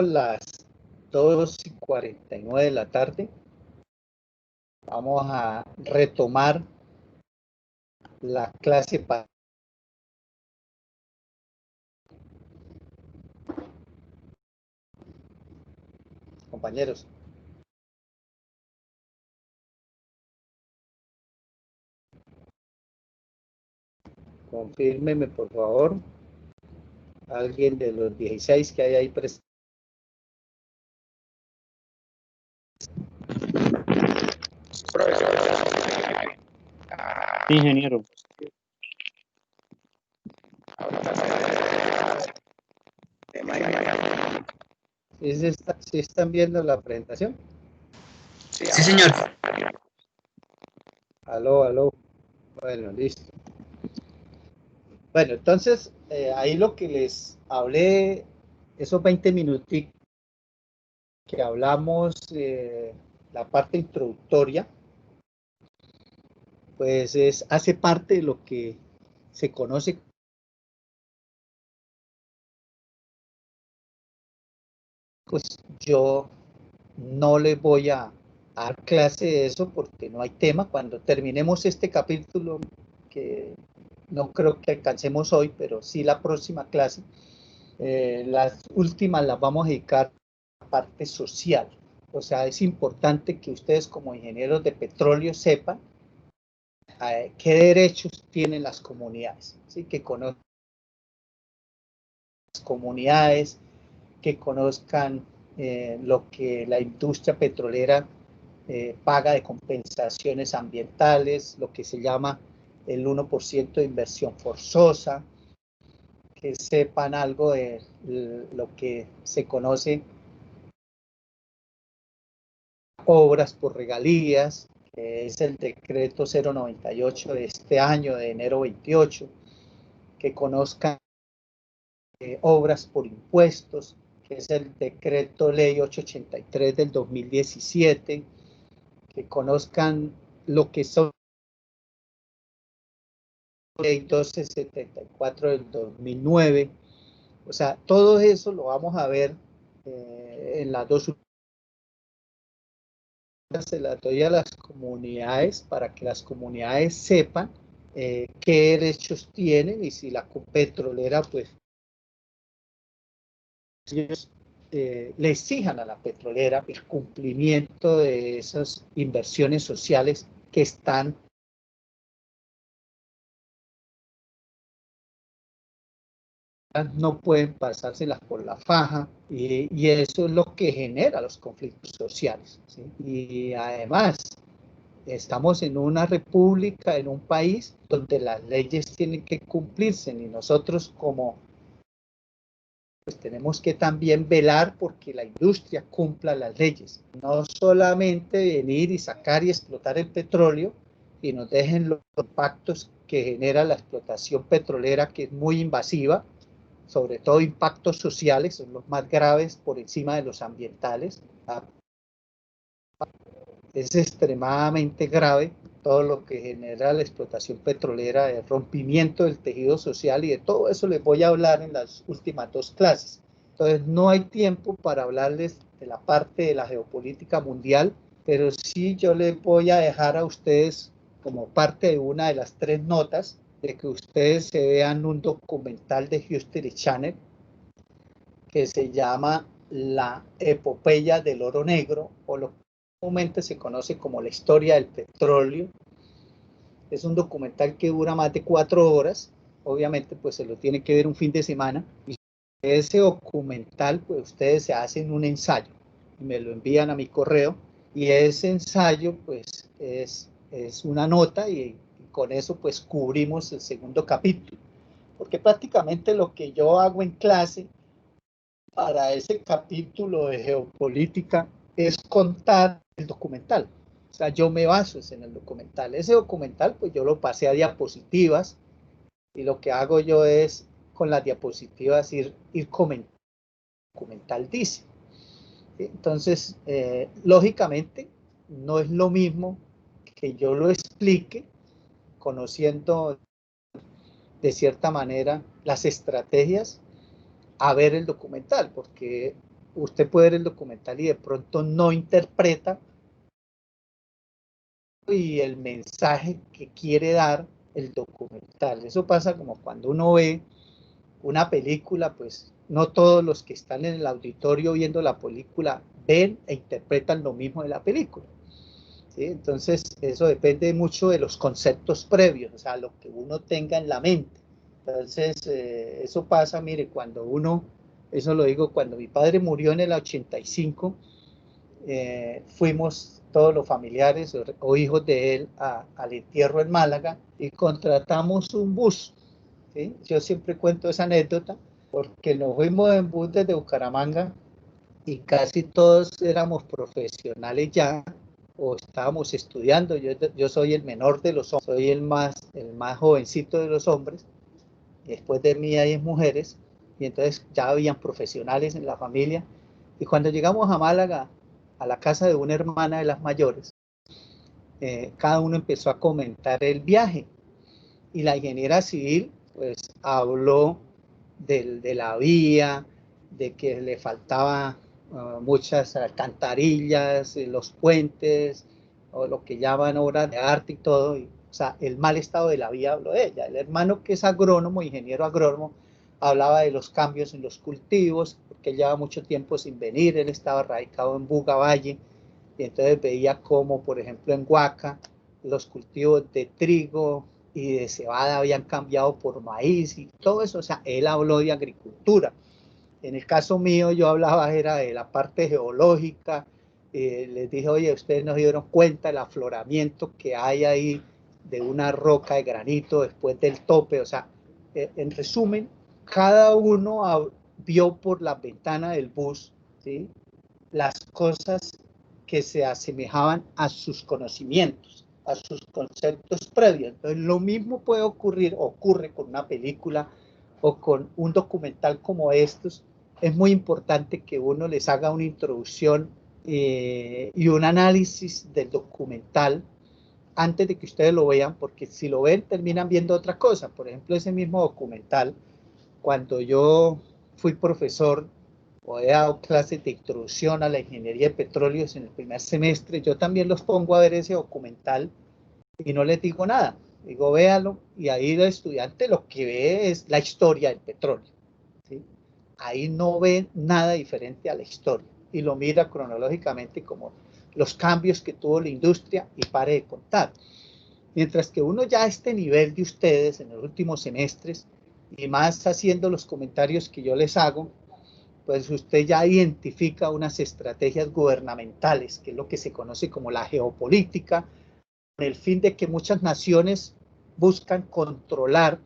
Las 2:49 de la tarde. Vamos a retomar la clase para compañeros. Confírmeme, por favor, alguien de los 16 que hay ahí presente. Ingeniero. ¿Sí están viendo la presentación? Sí, señor. Aló. Bueno, listo. Bueno, entonces, ahí lo que les hablé, esos 20 minutitos que hablamos, la parte introductoria, pues hace parte de lo que se conoce. Pues yo no les voy a dar clase de eso porque no hay tema. Cuando terminemos este capítulo, que no creo que alcancemos hoy, pero sí la próxima clase, las últimas las vamos a dedicar a la parte social. O sea, es importante que ustedes como ingenieros de petróleo sepan qué derechos tienen las comunidades, ¿sí? Que conozcan las comunidades, que conozcan lo que la industria petrolera paga de compensaciones ambientales, lo que se llama el 1% de inversión forzosa, que sepan algo de lo que se conoce obras por regalías, que es el decreto 098 de este año, de enero 28, que conozcan obras por impuestos, que es el decreto ley 883 del 2017, que conozcan lo que son ley 1274 del 2009. O sea, todo eso lo vamos a ver en las dos. Se las doy a las comunidades para que las comunidades sepan qué derechos tienen, y si la petrolera, pues ellos le exijan a la petrolera el cumplimiento de esas inversiones sociales que están no pueden pasárselas por la faja, y eso es lo que genera los conflictos sociales, ¿sí? Y además estamos en una república, en un país donde las leyes tienen que cumplirse, y nosotros como pues tenemos que también velar porque la industria cumpla las leyes, no solamente venir y sacar y explotar el petróleo y nos dejen los impactos que genera la explotación petrolera, que es muy invasiva, sobre todo impactos sociales, son los más graves por encima de los ambientales. Es extremadamente grave todo lo que genera la explotación petrolera, el rompimiento del tejido social, y de todo eso les voy a hablar en las últimas dos clases. Entonces no hay tiempo para hablarles de la parte de la geopolítica mundial, pero sí yo les voy a dejar a ustedes como parte de una de las tres notas de que ustedes se vean un documental de History Channel que se llama La Epopeya del Oro Negro, o lo que comúnmente se conoce como la historia del petróleo. Es un documental que dura más de 4 horas, obviamente pues se lo tiene que ver un fin de semana, y ese documental pues ustedes se hacen un ensayo y me lo envían a mi correo, y ese ensayo pues es una nota, y con eso pues cubrimos el segundo capítulo, porque prácticamente lo que yo hago en clase para ese capítulo de geopolítica es contar el documental. O sea, yo me baso en el documental. Ese documental, pues yo lo pasé a diapositivas, y lo que hago yo es, con las diapositivas, ir comentando. El documental dice. Entonces, lógicamente, no es lo mismo que yo lo explique conociendo de cierta manera las estrategias a ver el documental, porque usted puede ver el documental y de pronto no interpreta y el mensaje que quiere dar el documental. Eso pasa como cuando uno ve una película, pues no todos los que están en el auditorio viendo la película ven e interpretan lo mismo de la película. ¿Sí? Entonces, eso depende mucho de los conceptos previos, o sea, lo que uno tenga en la mente. Entonces, eso pasa, mire, cuando uno, eso lo digo, cuando mi padre murió en el 85, fuimos todos los familiares o hijos de él al entierro en Málaga y contratamos un bus. ¿Sí? Yo siempre cuento esa anécdota porque nos fuimos en bus desde Bucaramanga y casi todos éramos profesionales ya o estábamos estudiando. Yo soy el menor de los hombres, soy el más jovencito de los hombres. Después de mí hay mujeres y entonces ya habían profesionales en la familia. Y cuando llegamos a Málaga, a la casa de una hermana de las mayores, cada uno empezó a comentar el viaje y la ingeniera civil pues habló de la vía, de que le faltaba muchas alcantarillas, los puentes, o lo que llaman obras de arte y todo, y, o sea, el mal estado de la vía habló de ella. El hermano que es agrónomo, ingeniero agrónomo, hablaba de los cambios en los cultivos, porque él llevaba mucho tiempo sin venir, él estaba radicado en Buga Valle, y entonces veía como, por ejemplo, en Huaca, los cultivos de trigo y de cebada habían cambiado por maíz y todo eso, o sea, él habló de agricultura. En el caso mío, yo hablaba era de la parte geológica, les dije, oye, ustedes no se dieron cuenta del afloramiento que hay ahí de una roca de granito después del tope, o sea, en resumen, cada uno vio por la ventana del bus, ¿sí?, las cosas que se asemejaban a sus conocimientos, a sus conceptos previos. Entonces, lo mismo puede ocurre con una película o con un documental como estos. Es muy importante que uno les haga una introducción y un análisis del documental antes de que ustedes lo vean, porque si lo ven terminan viendo otra cosa. Por ejemplo, ese mismo documental, cuando yo fui profesor o he dado clases de introducción a la ingeniería de petróleos en el primer semestre, yo también los pongo a ver ese documental y no les digo nada. Digo, véalo, y ahí el estudiante lo que ve es la historia del petróleo, ¿sí? Ahí no ve nada diferente a la historia y lo mira cronológicamente como los cambios que tuvo la industria y pare de contar. Mientras que uno ya a este nivel de ustedes en los últimos semestres y más haciendo los comentarios que yo les hago, pues usted ya identifica unas estrategias gubernamentales, que es lo que se conoce como la geopolítica, con el fin de que muchas naciones buscan controlar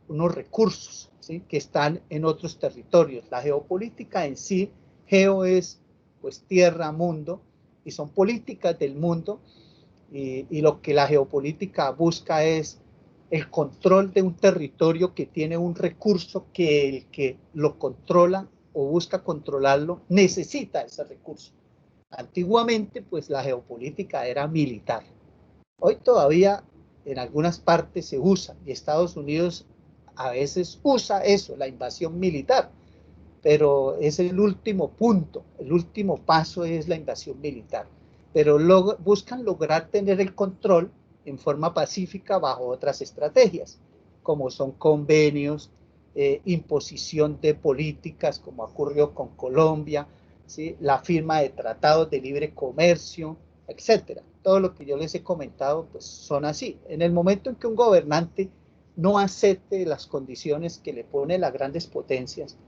unos recursos, ¿sí?, que están en otros territorios. La geopolítica en sí, geo es pues tierra, mundo, y son políticas del mundo, y lo que la geopolítica busca es el control de un territorio que tiene un recurso que el que lo controla o busca controlarlo necesita ese recurso. Antiguamente, pues la geopolítica era militar. Hoy todavía en algunas partes se usa, y Estados Unidos a veces usa eso, la invasión militar, pero es el último punto, el último paso es la invasión militar. Pero buscan lograr tener el control en forma pacífica bajo otras estrategias, como son convenios, imposición de políticas, como ocurrió con Colombia, ¿sí?, la firma de tratados de libre comercio, etcétera. Todo lo que yo les he comentado, pues son así. En el momento en que un gobernante no acepte las condiciones que le ponen las grandes potencias,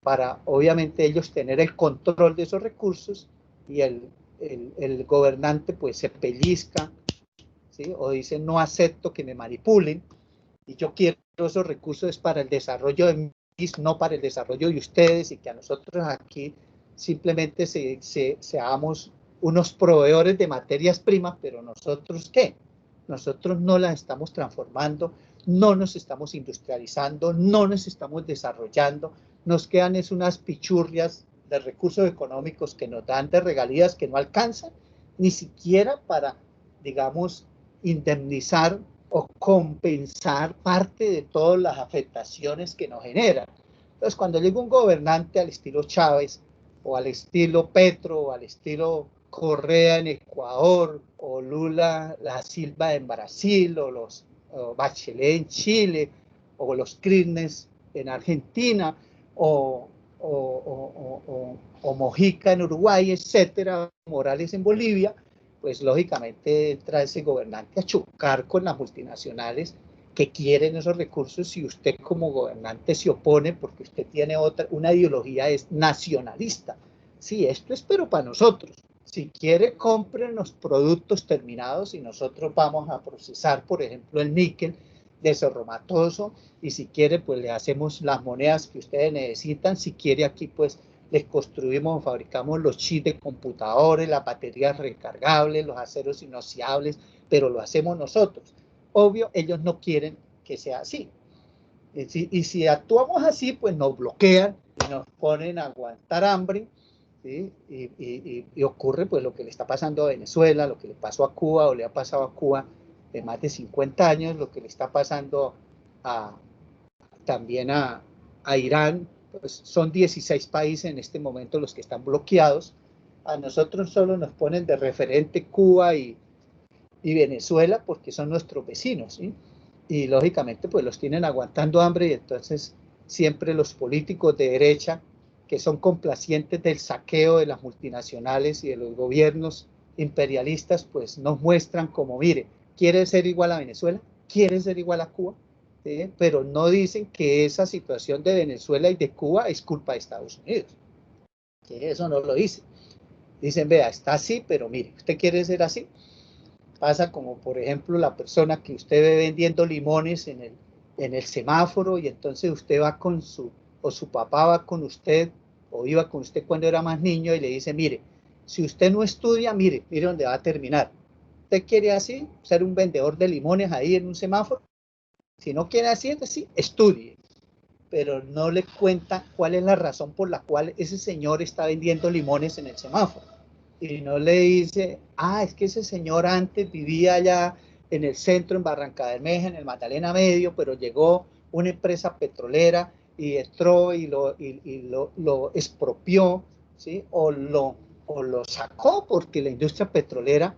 para obviamente ellos tener el control de esos recursos, y el gobernante pues se pellizca, ¿sí?, o dice no acepto que me manipulen y yo quiero esos recursos para el desarrollo de mi país, no para el desarrollo de ustedes, y que a nosotros aquí simplemente seamos unos proveedores de materias primas, pero nosotros ¿qué? Nosotros no las estamos transformando, no nos estamos industrializando, no nos estamos desarrollando, nos quedan es unas pichurrias de recursos económicos que nos dan de regalías que no alcanzan ni siquiera para, digamos, indemnizar o compensar parte de todas las afectaciones que nos generan. Entonces, cuando llega un gobernante al estilo Chávez o al estilo Petro, o al estilo Correa en Ecuador, o Lula da Silva en Brasil, o Bachelet en Chile, o los Kirchner en Argentina, o Mojica en Uruguay, etcétera, Morales en Bolivia, pues lógicamente entra ese gobernante a chocar con las multinacionales que quieren esos recursos y usted como gobernante se opone porque usted tiene una ideología es nacionalista. Sí, esto es pero para nosotros. Si quiere, compren los productos terminados y nosotros vamos a procesar, por ejemplo, el níquel de Cerro Matoso y si quiere, pues le hacemos las monedas que ustedes necesitan. Si quiere, aquí pues les construimos, fabricamos los chips de computadores, las baterías recargables, los aceros inoxidables, pero lo hacemos nosotros. Obvio, ellos no quieren que sea así. Y si actuamos así, pues nos bloquean y nos ponen a aguantar hambre, ¿sí? Y ocurre pues lo que le está pasando a Venezuela, lo que le pasó a Cuba o le ha pasado a Cuba de más de 50 años, lo que le está pasando a, también a Irán, pues son 16 países en este momento los que están bloqueados. A nosotros solo nos ponen de referente Cuba y Venezuela porque son nuestros vecinos, ¿sí? Y lógicamente pues los tienen aguantando hambre y entonces siempre los políticos de derecha que son complacientes del saqueo de las multinacionales y de los gobiernos imperialistas pues nos muestran como, mire, quiere ser igual a Venezuela, quiere ser igual a Cuba, ¿sí? Pero no dicen que esa situación de Venezuela y de Cuba es culpa de Estados Unidos, ¿sí? Eso no lo dicen. Dicen, vea, está así, pero mire, usted quiere ser así, pasa como por ejemplo la persona que usted ve vendiendo limones en el semáforo y entonces usted va con o su papá va con usted, o iba con usted cuando era más niño y le dice, mire, si usted no estudia, mire dónde va a terminar. ¿Usted quiere así, ser un vendedor de limones ahí en un semáforo? Si no quiere así, estudie. Pero no le cuenta cuál es la razón por la cual ese señor está vendiendo limones en el semáforo. Y no le dice, es que ese señor antes vivía allá en el centro, en Barranca Bermeja, en el Magdalena Medio, pero llegó una empresa petrolera y entró lo expropió, ¿sí? O lo sacó porque la industria petrolera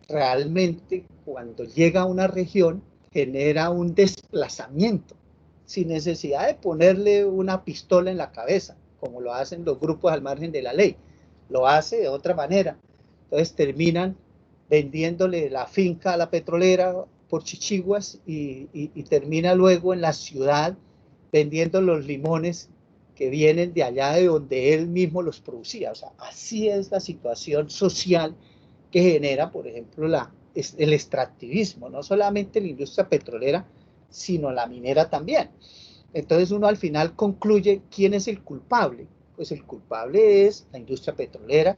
realmente cuando llega a una región genera un desplazamiento sin necesidad de ponerle una pistola en la cabeza, como lo hacen los grupos al margen de la ley. Lo hace de otra manera. Entonces terminan vendiéndole la finca a la petrolera por chichiguas y termina luego en la ciudad vendiendo los limones que vienen de allá de donde él mismo los producía. O sea, así es la situación social que genera, por ejemplo, el extractivismo, no solamente la industria petrolera, sino la minera también. Entonces uno al final concluye quién es el culpable. Pues el culpable es la industria petrolera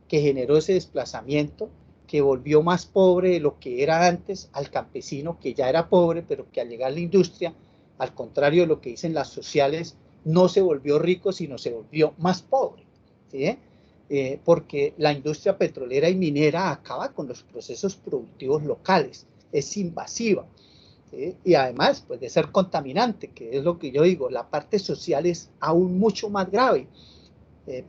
que generó ese desplazamiento, que volvió más pobre de lo que era antes al campesino que ya era pobre, pero que al llegar a la industria, al contrario de lo que dicen las sociales, no se volvió rico, sino se volvió más pobre. ¿Sí? Porque la industria petrolera y minera acaba con los procesos productivos locales, es invasiva. ¿Sí? Y además, pues de ser contaminante, que es lo que yo digo, la parte social es aún mucho más grave,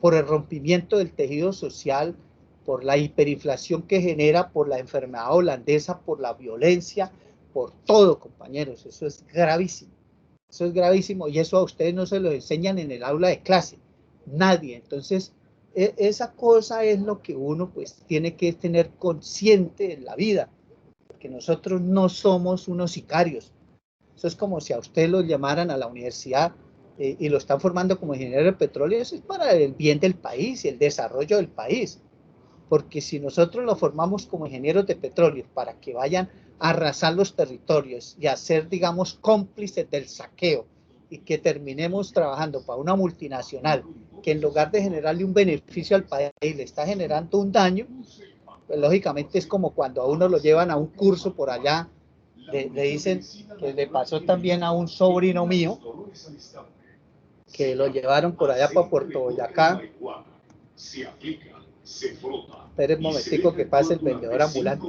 por el rompimiento del tejido social, por la hiperinflación que genera, por la enfermedad holandesa, por la violencia, por todo, compañeros, eso es gravísimo y eso a ustedes no se lo enseñan en el aula de clase, nadie. Entonces, esa cosa es lo que uno pues tiene que tener consciente en la vida, que nosotros no somos unos sicarios. Eso es como si a usted lo llamaran a la universidad y lo están formando como ingeniero de petróleo. Eso es para el bien del país y el desarrollo del país. Porque si nosotros lo formamos como ingenieros de petróleo para que vayan a arrasar los territorios y a ser, digamos, cómplices del saqueo y que terminemos trabajando para una multinacional que en lugar de generarle un beneficio al país le está generando un daño, pues lógicamente es como cuando a uno lo llevan a un curso por allá, le dicen que le pasó también a un sobrino mío, que lo llevaron por allá para Puerto Boyacá. Espera un momentico que pase el vendedor ambulante.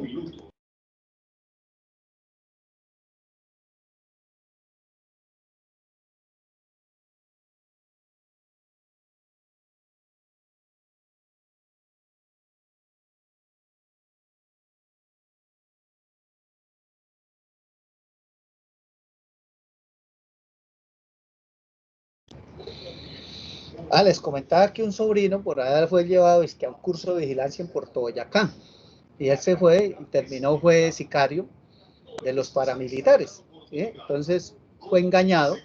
Les comentaba que un sobrino por allá fue llevado a un curso de vigilancia en Puerto Boyacá, y él se fue y terminó, fue sicario de los paramilitares, ¿sí? Entonces fue engañado.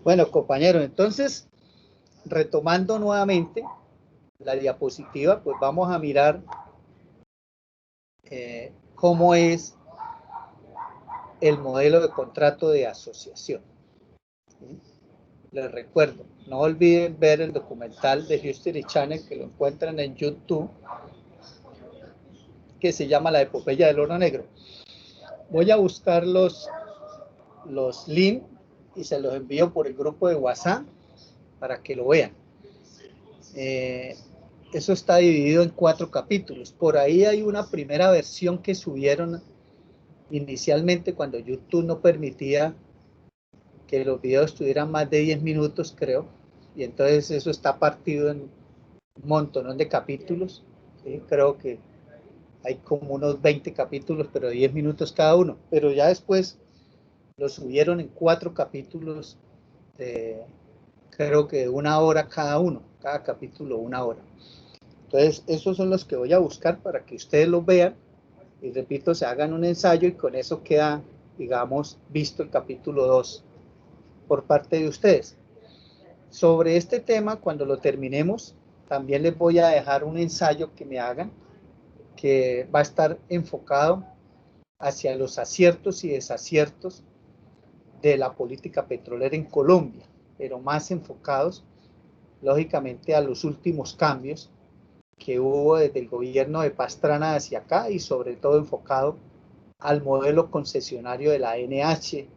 Bueno, compañeros, entonces, retomando nuevamente la diapositiva, pues vamos a mirar cómo es el modelo de contrato de asociación. ¿Sí? Les recuerdo, no olviden ver el documental de History Channel, que lo encuentran en YouTube, que se llama La Epopeya del Oro Negro. Voy a buscar los links y se los envío por el grupo de WhatsApp para que lo vean. Eso está dividido en 4 capítulos. Por ahí hay una primera versión que subieron inicialmente cuando YouTube no permitía que los videos tuvieran más de 10 minutos, creo. Y entonces eso está partido en un montón de capítulos. ¿Sí? Creo que hay como unos 20 capítulos, pero 10 minutos cada uno. Pero ya después lo subieron en 4 capítulos, creo que de 1 hora cada uno, cada capítulo 1 hora. Entonces, esos son los que voy a buscar para que ustedes los vean y, repito, se hagan un ensayo y con eso queda, digamos, visto el capítulo 2 por parte de ustedes. Sobre este tema, cuando lo terminemos, también les voy a dejar un ensayo que me hagan, que va a estar enfocado hacia los aciertos y desaciertos de la política petrolera en Colombia, pero más enfocados, lógicamente, a los últimos cambios que hubo desde el gobierno de Pastrana hacia acá y sobre todo enfocado al modelo concesionario de la NH,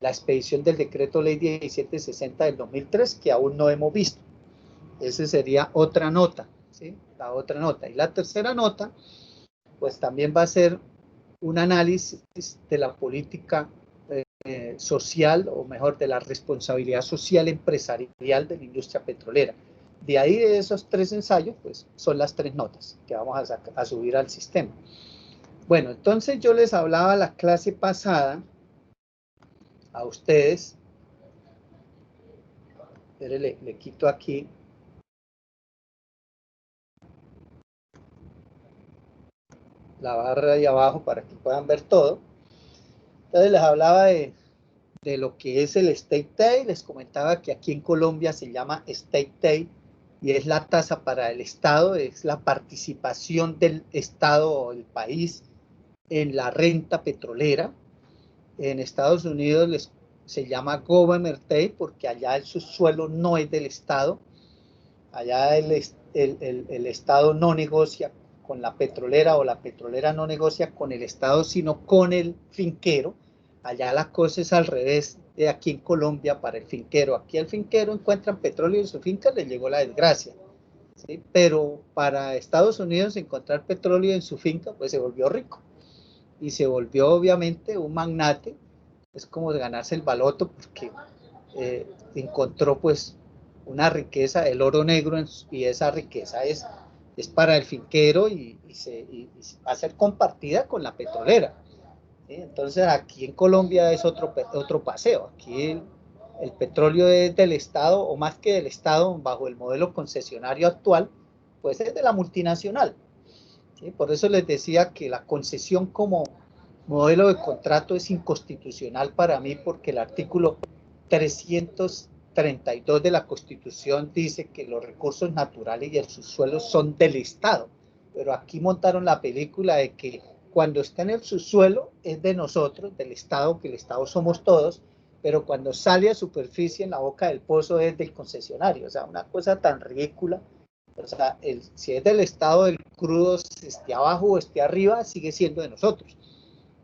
la expedición del decreto ley 1760 del 2003, que aún no hemos visto. Esa sería otra nota, ¿sí? La otra nota. Y la tercera nota, pues también va a ser un análisis de la política social, o mejor, de la responsabilidad social empresarial de la industria petrolera. De ahí, de esos 3 ensayos, pues son las 3 notas que vamos a subir al sistema. Bueno, entonces yo les hablaba la clase pasada a ustedes. Le quito aquí la barra de abajo para que puedan ver todo. Entonces les hablaba de lo que es el State Day. Les comentaba que aquí en Colombia se llama State Day y es la tasa para el Estado, es la participación del Estado o el país en la renta petrolera. En Estados Unidos se llama Government Day porque allá el subsuelo no es del Estado. Allá el Estado no negocia con la petrolera o la petrolera no negocia con el Estado, sino con el finquero. Allá la cosa es al revés de aquí en Colombia para el finquero. Aquí el finquero encuentra petróleo en su finca, le llegó la desgracia. ¿Sí? Pero para Estados Unidos encontrar petróleo en su finca, pues se volvió rico. Y se volvió obviamente un magnate. Es como de ganarse el baloto porque encontró pues una riqueza, el oro negro, y esa riqueza es es para el finquero y va a ser compartida con la petrolera. ¿Sí? Entonces aquí en Colombia es otro paseo. Aquí el petróleo es del Estado, o más que del Estado, bajo el modelo concesionario actual, pues es de la multinacional. ¿Sí? Por eso les decía que la concesión como modelo de contrato es inconstitucional para mí, porque el artículo 332 de la Constitución dice que los recursos naturales y el subsuelo son del Estado, pero aquí montaron la película de que cuando está en el subsuelo es de nosotros, del Estado, que el Estado somos todos, pero cuando sale a superficie en la boca del pozo es del concesionario. O sea, una cosa tan ridícula. O sea, si es del Estado, el crudo, esté abajo o esté arriba, sigue siendo de nosotros.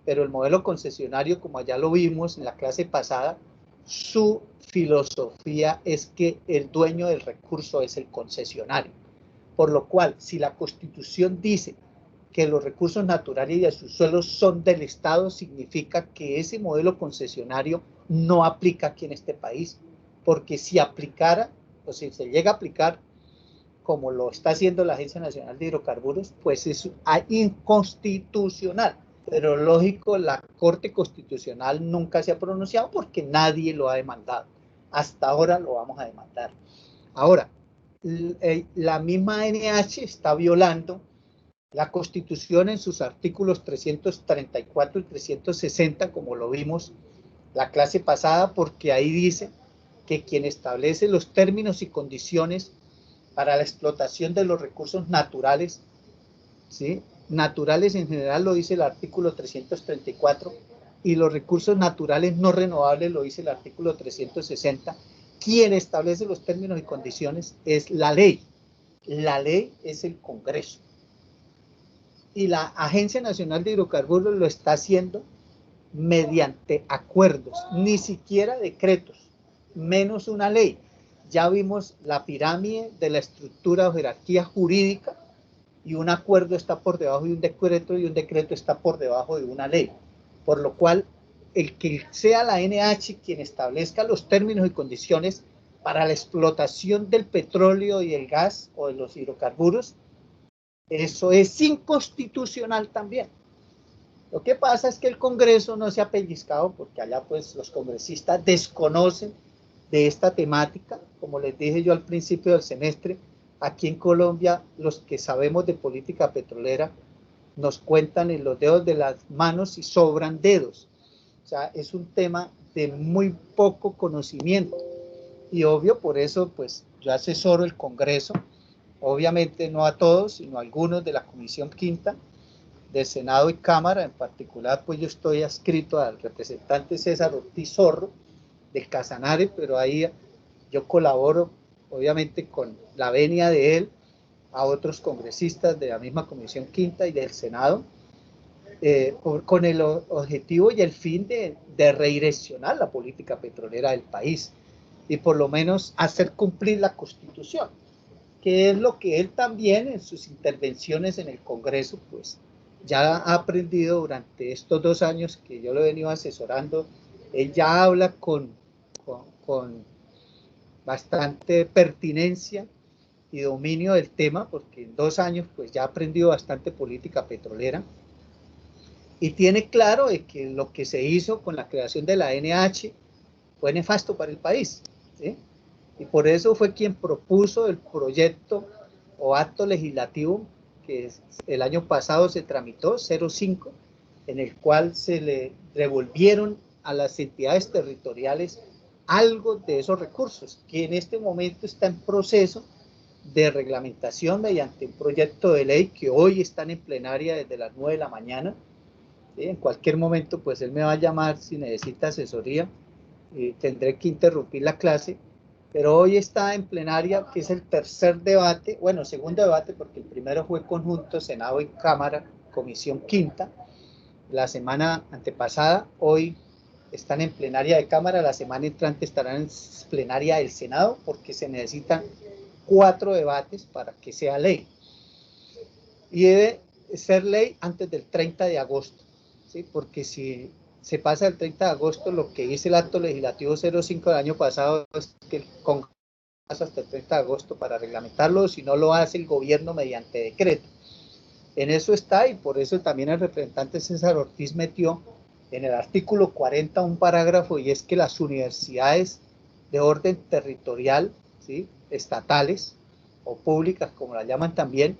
Pero el modelo concesionario, como ya lo vimos en la clase pasada, su filosofía es que el dueño del recurso es el concesionario. Por lo cual, si la Constitución dice que los recursos naturales y de sus suelos son del Estado, significa que ese modelo concesionario no aplica aquí en este país. Porque si aplicara, o si se llega a aplicar, como lo está haciendo la Agencia Nacional de Hidrocarburos, pues es inconstitucional. Pero lógico, la Corte Constitucional nunca se ha pronunciado porque nadie lo ha demandado. Hasta ahora lo vamos a demandar. Ahora, la misma NH está violando la Constitución en sus artículos 334 y 360, como lo vimos la clase pasada, porque ahí dice que quien establece los términos y condiciones para la explotación de los recursos naturales, ¿sí? Naturales en general lo dice el artículo 334, y los recursos naturales no renovables lo dice el artículo 360. Quien establece los términos y condiciones es la ley. La ley es el Congreso. Y la Agencia Nacional de Hidrocarburos lo está haciendo mediante acuerdos, ni siquiera decretos, menos una ley. Ya vimos la pirámide de la estructura o jerarquía jurídica, y un acuerdo está por debajo de un decreto y un decreto está por debajo de una ley. Por lo cual, el que sea la NH quien establezca los términos y condiciones para la explotación del petróleo y el gas o de los hidrocarburos, eso es inconstitucional también. Lo que pasa es que el Congreso no se ha pellizcado, porque allá pues los congresistas desconocen de esta temática. Como les dije yo al principio del semestre, aquí en Colombia los que sabemos de política petrolera nos cuentan en los dedos de las manos y sobran dedos. O sea, es un tema de muy poco conocimiento. Y obvio, por eso pues yo asesoro el Congreso, obviamente no a todos, sino a algunos de la Comisión Quinta, del Senado y Cámara. En particular, pues yo estoy adscrito al representante César Ortiz Zorro del Casanare, pero ahí yo colaboro obviamente con la venia de él a otros congresistas de la misma Comisión Quinta y del Senado, con el objetivo y el fin de redireccionar la política petrolera del país y por lo menos hacer cumplir la Constitución, que es lo que él también en sus intervenciones en el Congreso pues ya ha aprendido durante estos 2 años que yo lo he venido asesorando. Él ya habla con bastante pertinencia y dominio del tema, porque en 2 años pues ya ha aprendido bastante política petrolera y tiene claro de que lo que se hizo con la creación de la NH fue nefasto para el país, ¿sí? Y por eso fue quien propuso el proyecto o acto legislativo que el año pasado se tramitó, 05, en el cual se le devolvieron a las entidades territoriales algo de esos recursos, que en este momento está en proceso de reglamentación mediante un proyecto de ley que hoy están en plenaria desde las 9 de la mañana. ¿Sí? En cualquier momento, pues él me va a llamar si necesita asesoría, y tendré que interrumpir la clase, pero hoy está en plenaria, que es el tercer debate, bueno, segundo debate, porque el primero fue conjunto, Senado y Cámara, Comisión Quinta, la semana antepasada. Hoy están en plenaria de Cámara, la semana entrante estarán en plenaria del Senado, porque se necesitan 4 debates para que sea ley. Y debe ser ley antes del 30 de agosto, ¿sí? Porque si se pasa el 30 de agosto, lo que dice el acto legislativo 05 del año pasado es que el Congreso hasta el 30 de agosto para reglamentarlo, si no lo hace el gobierno mediante decreto. En eso está, y por eso también el representante César Ortiz metió en el artículo 40 un parágrafo, y es que las universidades de orden territorial, ¿sí?, estatales o públicas, como la llaman también,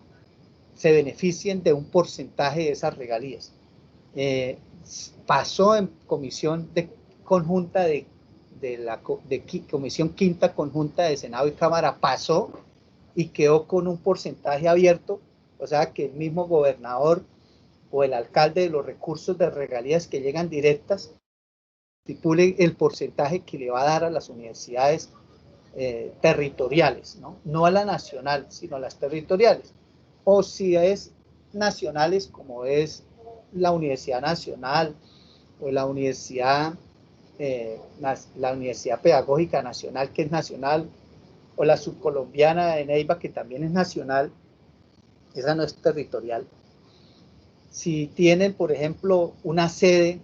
se beneficien de un porcentaje de esas regalías. Pasó en comisión conjunta de comisión quinta conjunta de Senado y Cámara, pasó y quedó con un porcentaje abierto, o sea que el mismo gobernador o el alcalde de los recursos de regalías que llegan directas estipule el porcentaje que le va a dar a las universidades territoriales, no a la nacional, sino a las territoriales. O si es nacionales, como es la Universidad Nacional o la Universidad Pedagógica Nacional, que es nacional, o la Subcolombiana de Neiva, que también es nacional, esa no es territorial. Si tienen, por ejemplo, una sede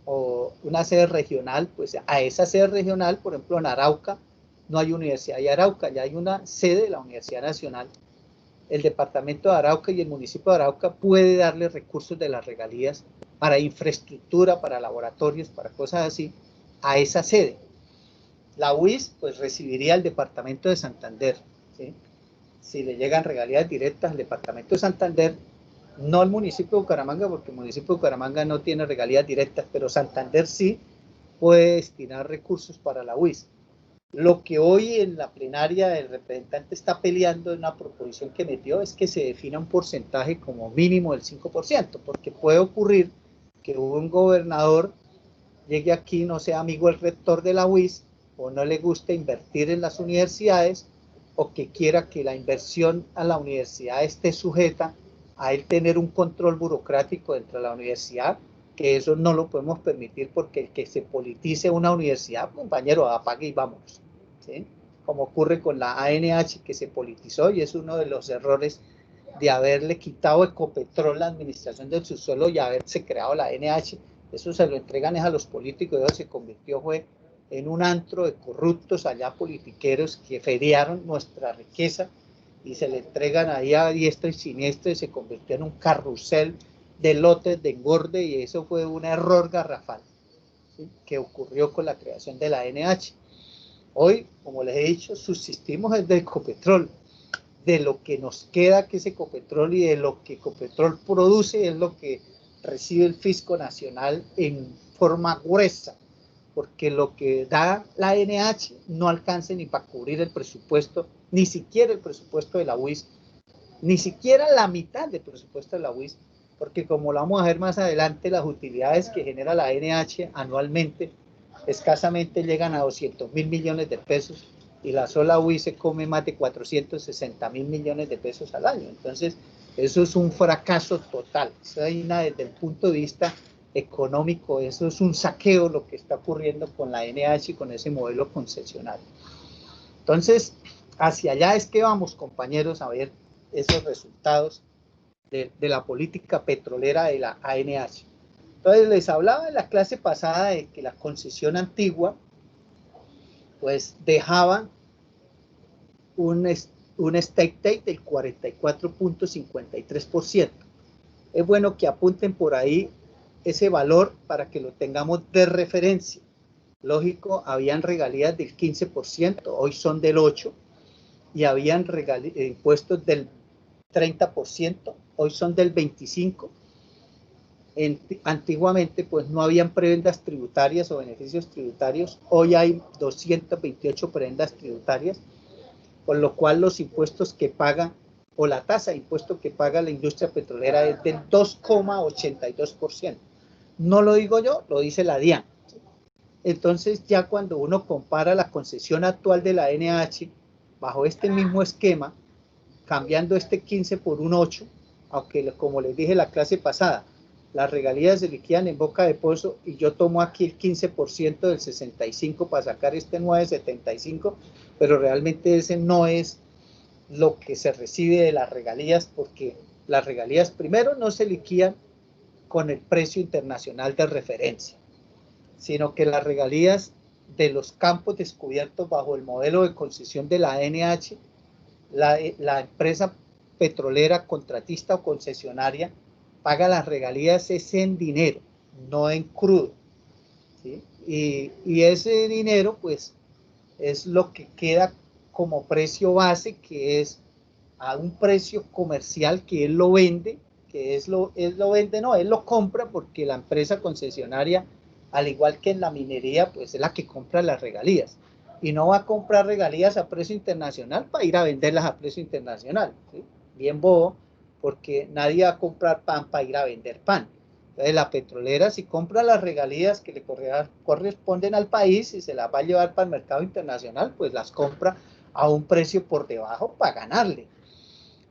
o una sede regional, pues a esa sede regional, por ejemplo, en Arauca, no hay Universidad de Arauca, ya hay una sede de la Universidad Nacional. El departamento de Arauca y el municipio de Arauca puede darle recursos de las regalías para infraestructura, para laboratorios, para cosas así, a esa sede. La UIS, pues, recibiría el departamento de Santander, ¿sí? Si le llegan regalías directas al departamento de Santander, no al municipio de Bucaramanga, porque el municipio de Bucaramanga no tiene regalías directas, pero Santander sí puede destinar recursos para la UIS. Lo que hoy en la plenaria el representante está peleando en una proposición que metió es que se defina un porcentaje como mínimo del 5%, porque puede ocurrir que un gobernador llegue aquí, no sea amigo del rector de la UIS, o no le guste invertir en las universidades, o que quiera que la inversión a la universidad esté sujeta a él tener un control burocrático dentro de la universidad, que eso no lo podemos permitir, porque el que se politice una universidad, compañero, apague y vámonos, ¿sí? Como ocurre con la ANH, que se politizó, y es uno de los errores de haberle quitado Ecopetrol la administración del subsuelo y haberse creado la ANH. Eso se lo entregan a los políticos, y eso se convirtió fue en un antro de corruptos allá politiqueros que feriaron nuestra riqueza y se le entregan ahí a diestra y siniestra, y se convirtió en un carrusel de lotes de engorde, y eso fue un error garrafal, ¿sí?, que ocurrió con la creación de la ANH. Hoy, como les he dicho, subsistimos desde Ecopetrol. De lo que nos queda, que es Ecopetrol, y de lo que Ecopetrol produce, es lo que recibe el fisco nacional en forma gruesa, porque lo que da la ANH no alcanza ni para cubrir el presupuesto, ni siquiera el presupuesto de la UIS, ni siquiera la mitad del presupuesto de la UIS, porque como lo vamos a ver más adelante, las utilidades que genera la ANH anualmente escasamente llegan a 200.000 millones de pesos, y la sola UIS se come más de 460.000 millones de pesos al año. Entonces, eso es un fracaso total. Desde el punto de vista económico, eso es un saqueo lo que está ocurriendo con la ANH y con ese modelo concesionario. Entonces, hacia allá es que vamos, compañeros, a ver esos resultados de la política petrolera de la ANH. Entonces, les hablaba en la clase pasada de que la concesión antigua pues dejaba un stake date del 44.53%. Es bueno que apunten por ahí ese valor para que lo tengamos de referencia. Lógico, habían regalías del 15%, hoy son del 8%, y habían impuestos del 30%, hoy son del 25%. Antiguamente pues no habían prebendas tributarias o beneficios tributarios, hoy hay 228 prebendas tributarias, con lo cual los impuestos que paga, o la tasa de impuesto que paga la industria petrolera, es del 2,82%. No lo digo yo, lo dice la DIAN. Entonces, ya cuando uno compara la concesión actual de la ANH bajo este mismo esquema, cambiando este 15 por un 8, aunque como les dije la clase pasada, las regalías se liquidan en boca de pozo, y yo tomo aquí el 15% del 65 para sacar este 9,75, pero realmente ese no es lo que se recibe de las regalías, porque las regalías primero no se liquidan con el precio internacional de referencia, sino que las regalías de los campos descubiertos bajo el modelo de concesión de la ANH, la empresa petrolera, contratista o concesionaria paga las regalías es en dinero, no en crudo, ¿sí? Y ese dinero pues es lo que queda como precio base, que es a un precio comercial que él lo vende, que él lo vende, no, él lo compra porque la empresa concesionaria, al igual que en la minería, pues es la que compra las regalías. Y no va a comprar regalías a precio internacional para ir a venderlas a precio internacional, ¿sí? Bien bobo, porque nadie va a comprar pan para ir a vender pan. Entonces la petrolera, si compra las regalías que le corresponden al país y se las va a llevar para el mercado internacional, pues las compra a un precio por debajo para ganarle.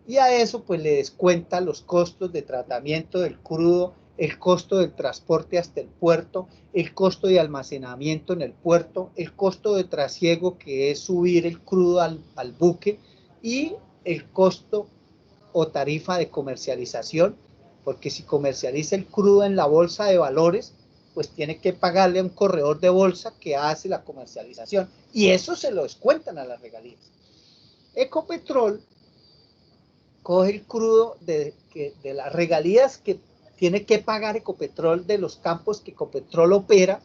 Y a eso pues le descuenta los costos de tratamiento del crudo, el costo del transporte hasta el puerto, el costo de almacenamiento en el puerto, el costo de trasiego, que es subir el crudo al buque, y el costo o tarifa de comercialización, porque si comercializa el crudo en la bolsa de valores, pues tiene que pagarle a un corredor de bolsa que hace la comercialización, y eso se lo descuentan a las regalías. Ecopetrol coge el crudo de las regalías que tiene que pagar Ecopetrol de los campos que Ecopetrol opera,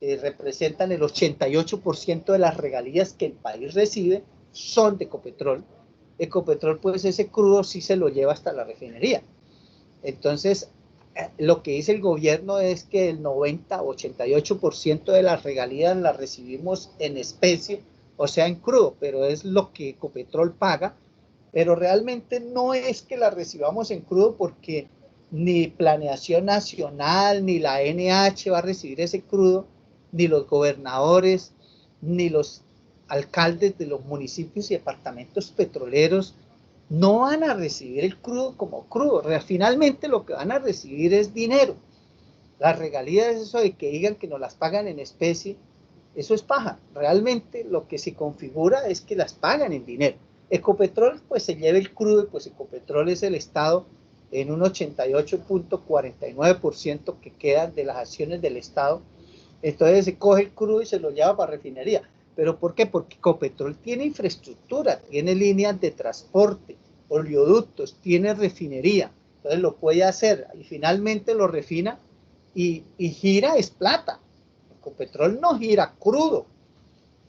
representan el 88% de las regalías que el país recibe, son de Ecopetrol. Ecopetrol, pues ese crudo sí se lo lleva hasta la refinería. Entonces, lo que dice el gobierno es que el 90-88% de las regalías las recibimos en especie, o sea, en crudo, pero es lo que Ecopetrol paga, pero realmente no es que la recibamos en crudo, porque ni Planeación Nacional, ni la NH va a recibir ese crudo, ni los gobernadores, ni los alcaldes de los municipios y departamentos petroleros no van a recibir el crudo como crudo. Finalmente lo que van a recibir es dinero. Las regalías, eso de que digan que nos las pagan en especie, eso es paja. Realmente lo que se configura es que las pagan en dinero. Ecopetrol pues se lleva el crudo, pues Ecopetrol es el Estado en un 88.49% que quedan de las acciones del Estado. Entonces se coge el crudo y se lo lleva para refinería. ¿Pero por qué? Porque Ecopetrol tiene infraestructura, tiene líneas de transporte, oleoductos, tiene refinería. Entonces lo puede hacer y finalmente lo refina y gira es plata. Ecopetrol no gira crudo.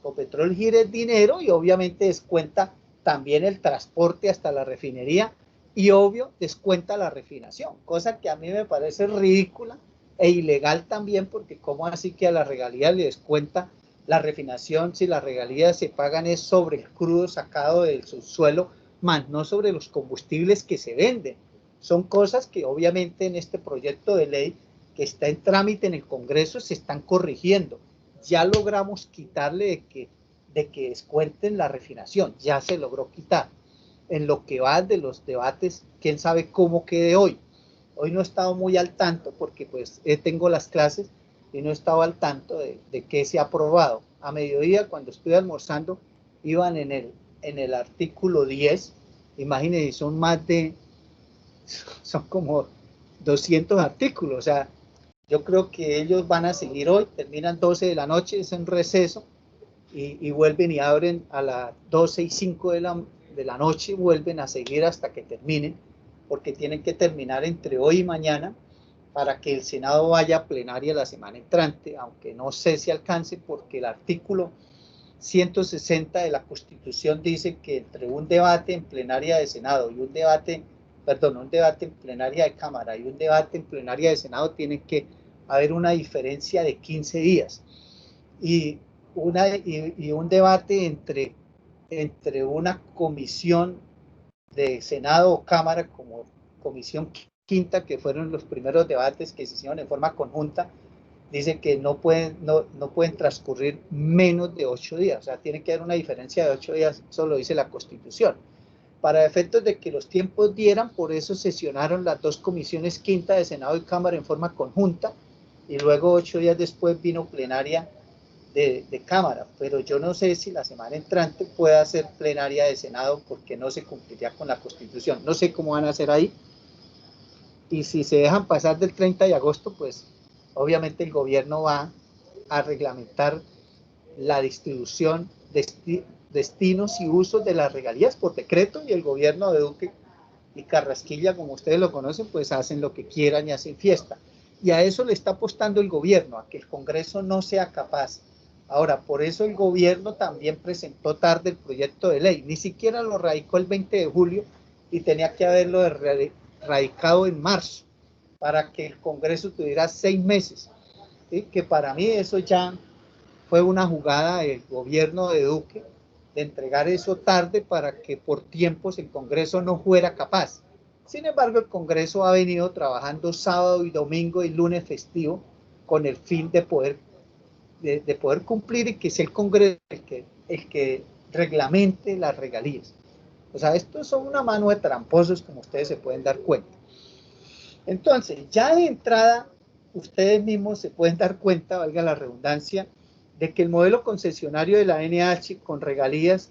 Ecopetrol gira el dinero y obviamente descuenta también el transporte hasta la refinería y obvio descuenta la refinación, cosa que a mí me parece ridícula e ilegal también, porque cómo así que a la regalía le descuenta la refinación si las regalías se pagan es sobre el crudo sacado del subsuelo, más no sobre los combustibles que se venden. Son cosas que obviamente en este proyecto de ley que está en trámite en el Congreso se están corrigiendo. Ya logramos quitarle de que descuenten la refinación, ya se logró quitar. En lo que va de los debates, quién sabe cómo quede hoy. Hoy no he estado muy al tanto porque pues tengo las clases y no he estado al tanto de qué se ha aprobado. A mediodía, cuando estoy almorzando, iban en el artículo 10, imagínense, son como 200 artículos, o sea, yo creo que ellos van a seguir hoy, terminan 12 de la noche, es un receso, y vuelven y abren a las 12:05 de la noche, vuelven a seguir hasta que terminen, porque tienen que terminar entre hoy y mañana para que el Senado vaya a plenaria la semana entrante, aunque no sé si alcance, porque el artículo 160 de la Constitución dice que entre un debate en plenaria de Senado y un debate en plenaria de Cámara y un debate en plenaria de Senado tiene que haber una diferencia de 15 días. Y un debate entre una comisión de Senado o Cámara como comisión quinta, que fueron los primeros debates que se hicieron en forma conjunta, dice que no pueden transcurrir menos de 8 días, o sea, tiene que haber una diferencia de 8 días, eso lo dice la Constitución. Para efectos de que los tiempos dieran, por eso sesionaron las dos comisiones quinta de Senado y Cámara en forma conjunta, y luego 8 días después vino plenaria de Cámara, pero yo no sé si la semana entrante pueda ser plenaria de Senado, porque no se cumpliría con la Constitución. No sé cómo van a hacer ahí, y si se dejan pasar del 30 de agosto, pues obviamente el gobierno va a reglamentar la distribución, destinos y usos de las regalías por decreto, y el gobierno de Duque y Carrasquilla, como ustedes lo conocen, pues hacen lo que quieran y hacen fiesta. Y a eso le está apostando el gobierno, a que el Congreso no sea capaz. Ahora, por eso el gobierno también presentó tarde el proyecto de ley, ni siquiera lo radicó el 20 de julio y tenía que haberlo radicado en marzo, para que el Congreso tuviera 6 meses, ¿sí? Que para mí eso ya fue una jugada del gobierno de Duque, de entregar eso tarde para que por tiempos el Congreso no fuera capaz. Sin embargo, el Congreso ha venido trabajando sábado y domingo y lunes festivo con el fin de poder cumplir, y que sea el Congreso el que reglamente las regalías. O sea, estos son una mano de tramposos, como ustedes se pueden dar cuenta. Entonces, ya de entrada, ustedes mismos se pueden dar cuenta, valga la redundancia, de que el modelo concesionario de la NH con regalías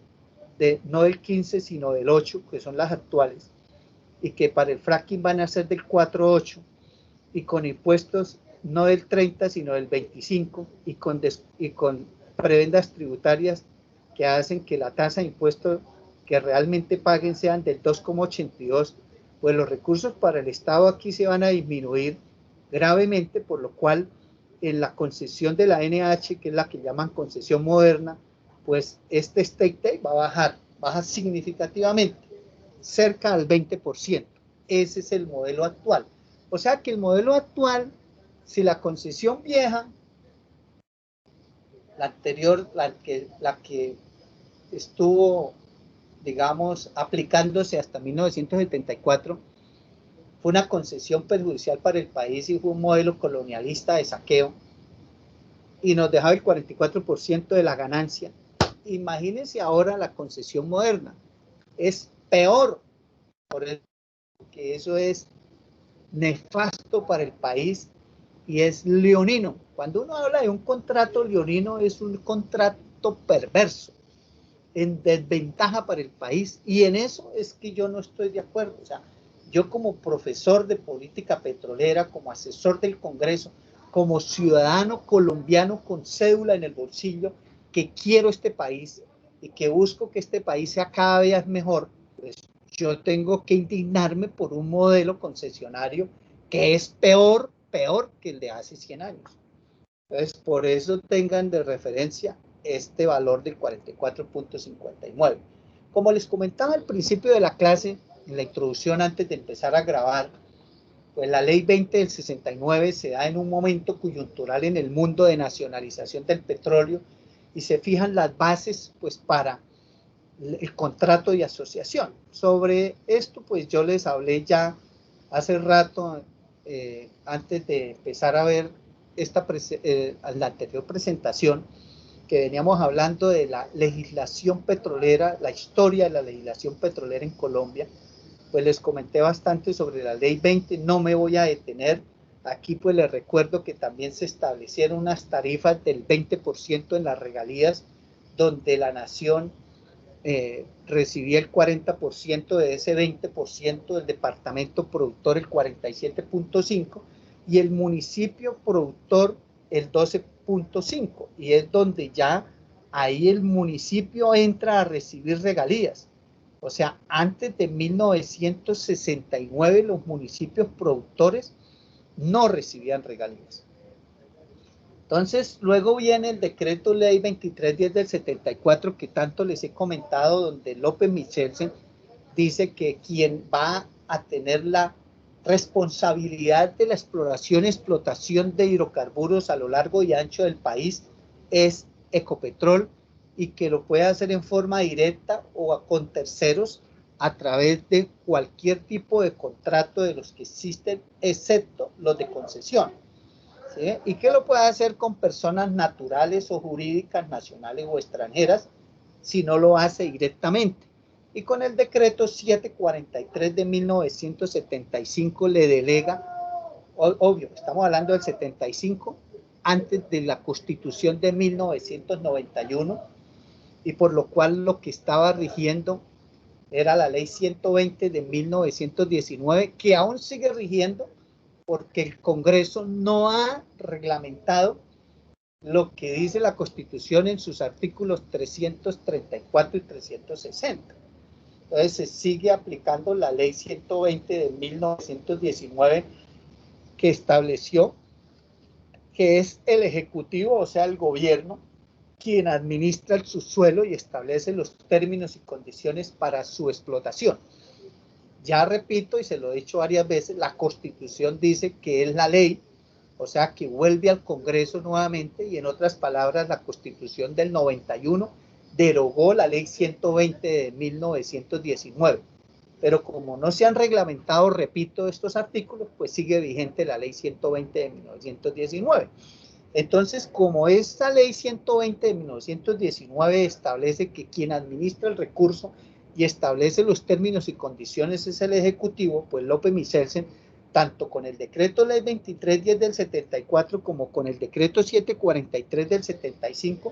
no del 15 sino del 8, que son las actuales, y que para el fracking van a ser del 4,8, y con impuestos no del 30 sino del 25, y con prebendas tributarias que hacen que la tasa de impuestos que realmente paguen sean del 2,82, pues los recursos para el Estado aquí se van a disminuir gravemente, por lo cual en la concesión de la NH, que es la que llaman concesión moderna, pues este state tax baja significativamente, cerca del 20%. Ese es el modelo actual. O sea que el modelo actual, si la concesión vieja, la anterior, la que estuvo, digamos, aplicándose hasta 1974, fue una concesión perjudicial para el país y fue un modelo colonialista de saqueo, y nos dejaba el 44% de la ganancia. Imagínense ahora la concesión moderna. Es peor, porque eso es nefasto para el país y es leonino. Cuando uno habla de un contrato leonino, es un contrato perverso, en desventaja para el país, y en eso es que yo no estoy de acuerdo. O sea, yo como profesor de política petrolera, como asesor del Congreso, como ciudadano colombiano con cédula en el bolsillo, que quiero este país y que busco que este país sea cada vez mejor, pues yo tengo que indignarme por un modelo concesionario que es peor que el de hace 100 años. Entonces, por eso tengan de referencia este valor del 44.59. Como les comentaba al principio de la clase, en la introducción antes de empezar a grabar, pues la ley 20 del 69 se da en un momento coyuntural en el mundo de nacionalización del petróleo, y se fijan las bases pues para el contrato de asociación. Sobre esto pues yo les hablé ya hace rato, antes de empezar a ver la anterior presentación, que veníamos hablando de la legislación petrolera, la historia de la legislación petrolera en Colombia. Pues les comenté bastante sobre la ley 20, no me voy a detener. Aquí pues les recuerdo que también se establecieron unas tarifas del 20% en las regalías, donde la nación recibía el 40% de ese 20%, del departamento productor el 47.5% y el municipio productor el 12.5%, y es donde ya ahí el municipio entra a recibir regalías. O sea, antes de 1969 los municipios productores no recibían regalías. Entonces, luego viene el decreto ley 2310 del 74, que tanto les he comentado, donde López Michelsen dice que quien va a tener la responsabilidad de la exploración y explotación de hidrocarburos a lo largo y ancho del país es Ecopetrol, y que lo puede hacer en forma directa o con terceros a través de cualquier tipo de contrato de los que existen, excepto los de concesión. ¿Sí? Y que lo puede hacer con personas naturales o jurídicas, nacionales o extranjeras, si no lo hace directamente. Y con el decreto 743 de 1975 le delega, obvio, estamos hablando del 75, antes de la Constitución de 1991, y por lo cual lo que estaba rigiendo era la ley 120 de 1919, que aún sigue rigiendo, porque el Congreso no ha reglamentado lo que dice la Constitución en sus artículos 334 y 360. Entonces se sigue aplicando la ley 120 de 1919 que estableció que es el Ejecutivo, o sea, el gobierno, quien administra el subsuelo y establece los términos y condiciones para su explotación. Ya repito, y se lo he dicho varias veces, la Constitución dice que es la ley, o sea, que vuelve al Congreso nuevamente, y en otras palabras, la Constitución del 91 derogó la ley 120 de 1919. Pero como no se han reglamentado, repito, estos artículos, pues sigue vigente la ley 120 de 1919. Entonces, como esta ley 120 de 1919 establece que quien administra el recurso y establece los términos y condiciones es el Ejecutivo, pues López Michelsen, tanto con el decreto ley 2310 del 74 como con el decreto 743 del 75,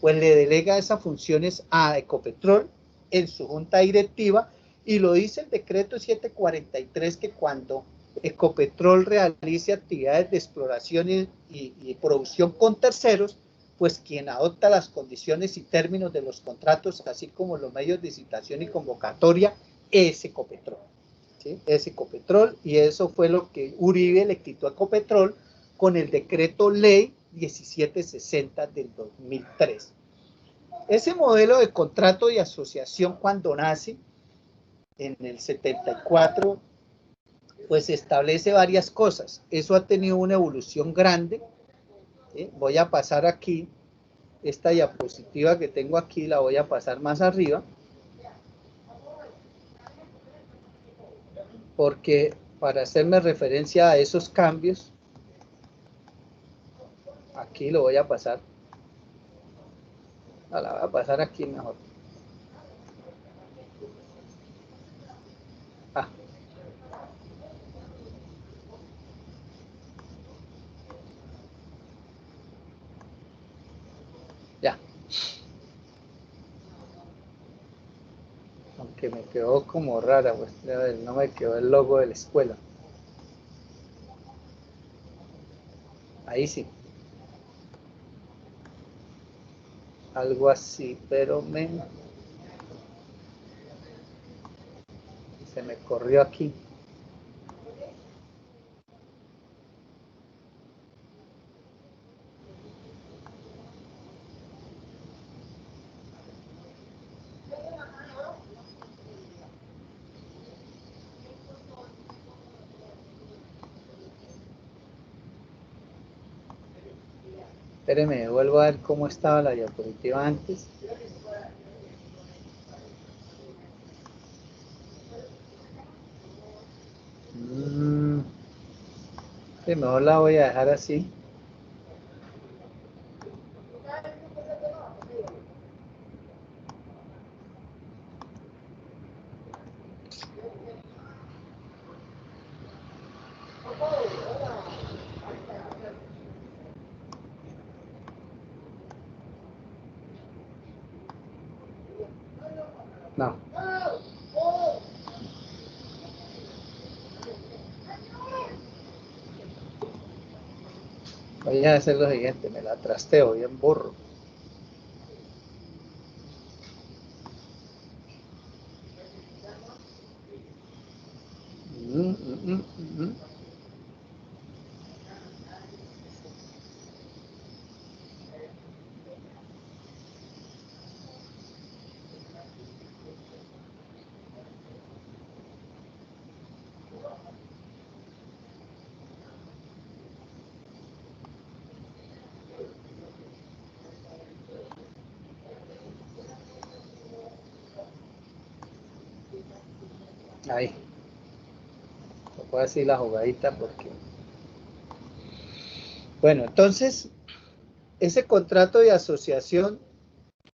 pues le delega esas funciones a Ecopetrol en su junta directiva, y lo dice el decreto 743 que cuando Ecopetrol realice actividades de exploración y producción con terceros, pues quien adopta las condiciones y términos de los contratos, así como los medios de citación y convocatoria, es Ecopetrol. ¿Sí? Es Ecopetrol, y eso fue lo que Uribe le quitó a Ecopetrol con el decreto ley 1760 del 2003. Ese modelo de contrato de asociación, cuando nace en el 74, pues establece varias cosas. Eso ha tenido una evolución grande. ¿Sí? Voy a pasar aquí, esta diapositiva que tengo aquí, la voy a pasar más arriba, porque para hacerme referencia a esos cambios, aquí lo voy a pasar. La voy a pasar aquí mejor. Ya. Aunque me quedó como rara, pues no me quedó el logo de la escuela. Ahí sí. Algo así, pero se me corrió aquí. Espérenme, vuelvo a ver cómo estaba la diapositiva antes. Sí, mejor la voy a dejar así. No. Voy a hacer lo siguiente, me la trasteo bien burro. Ahí. Voy a decir la jugadita porque... Bueno, entonces, ese contrato de asociación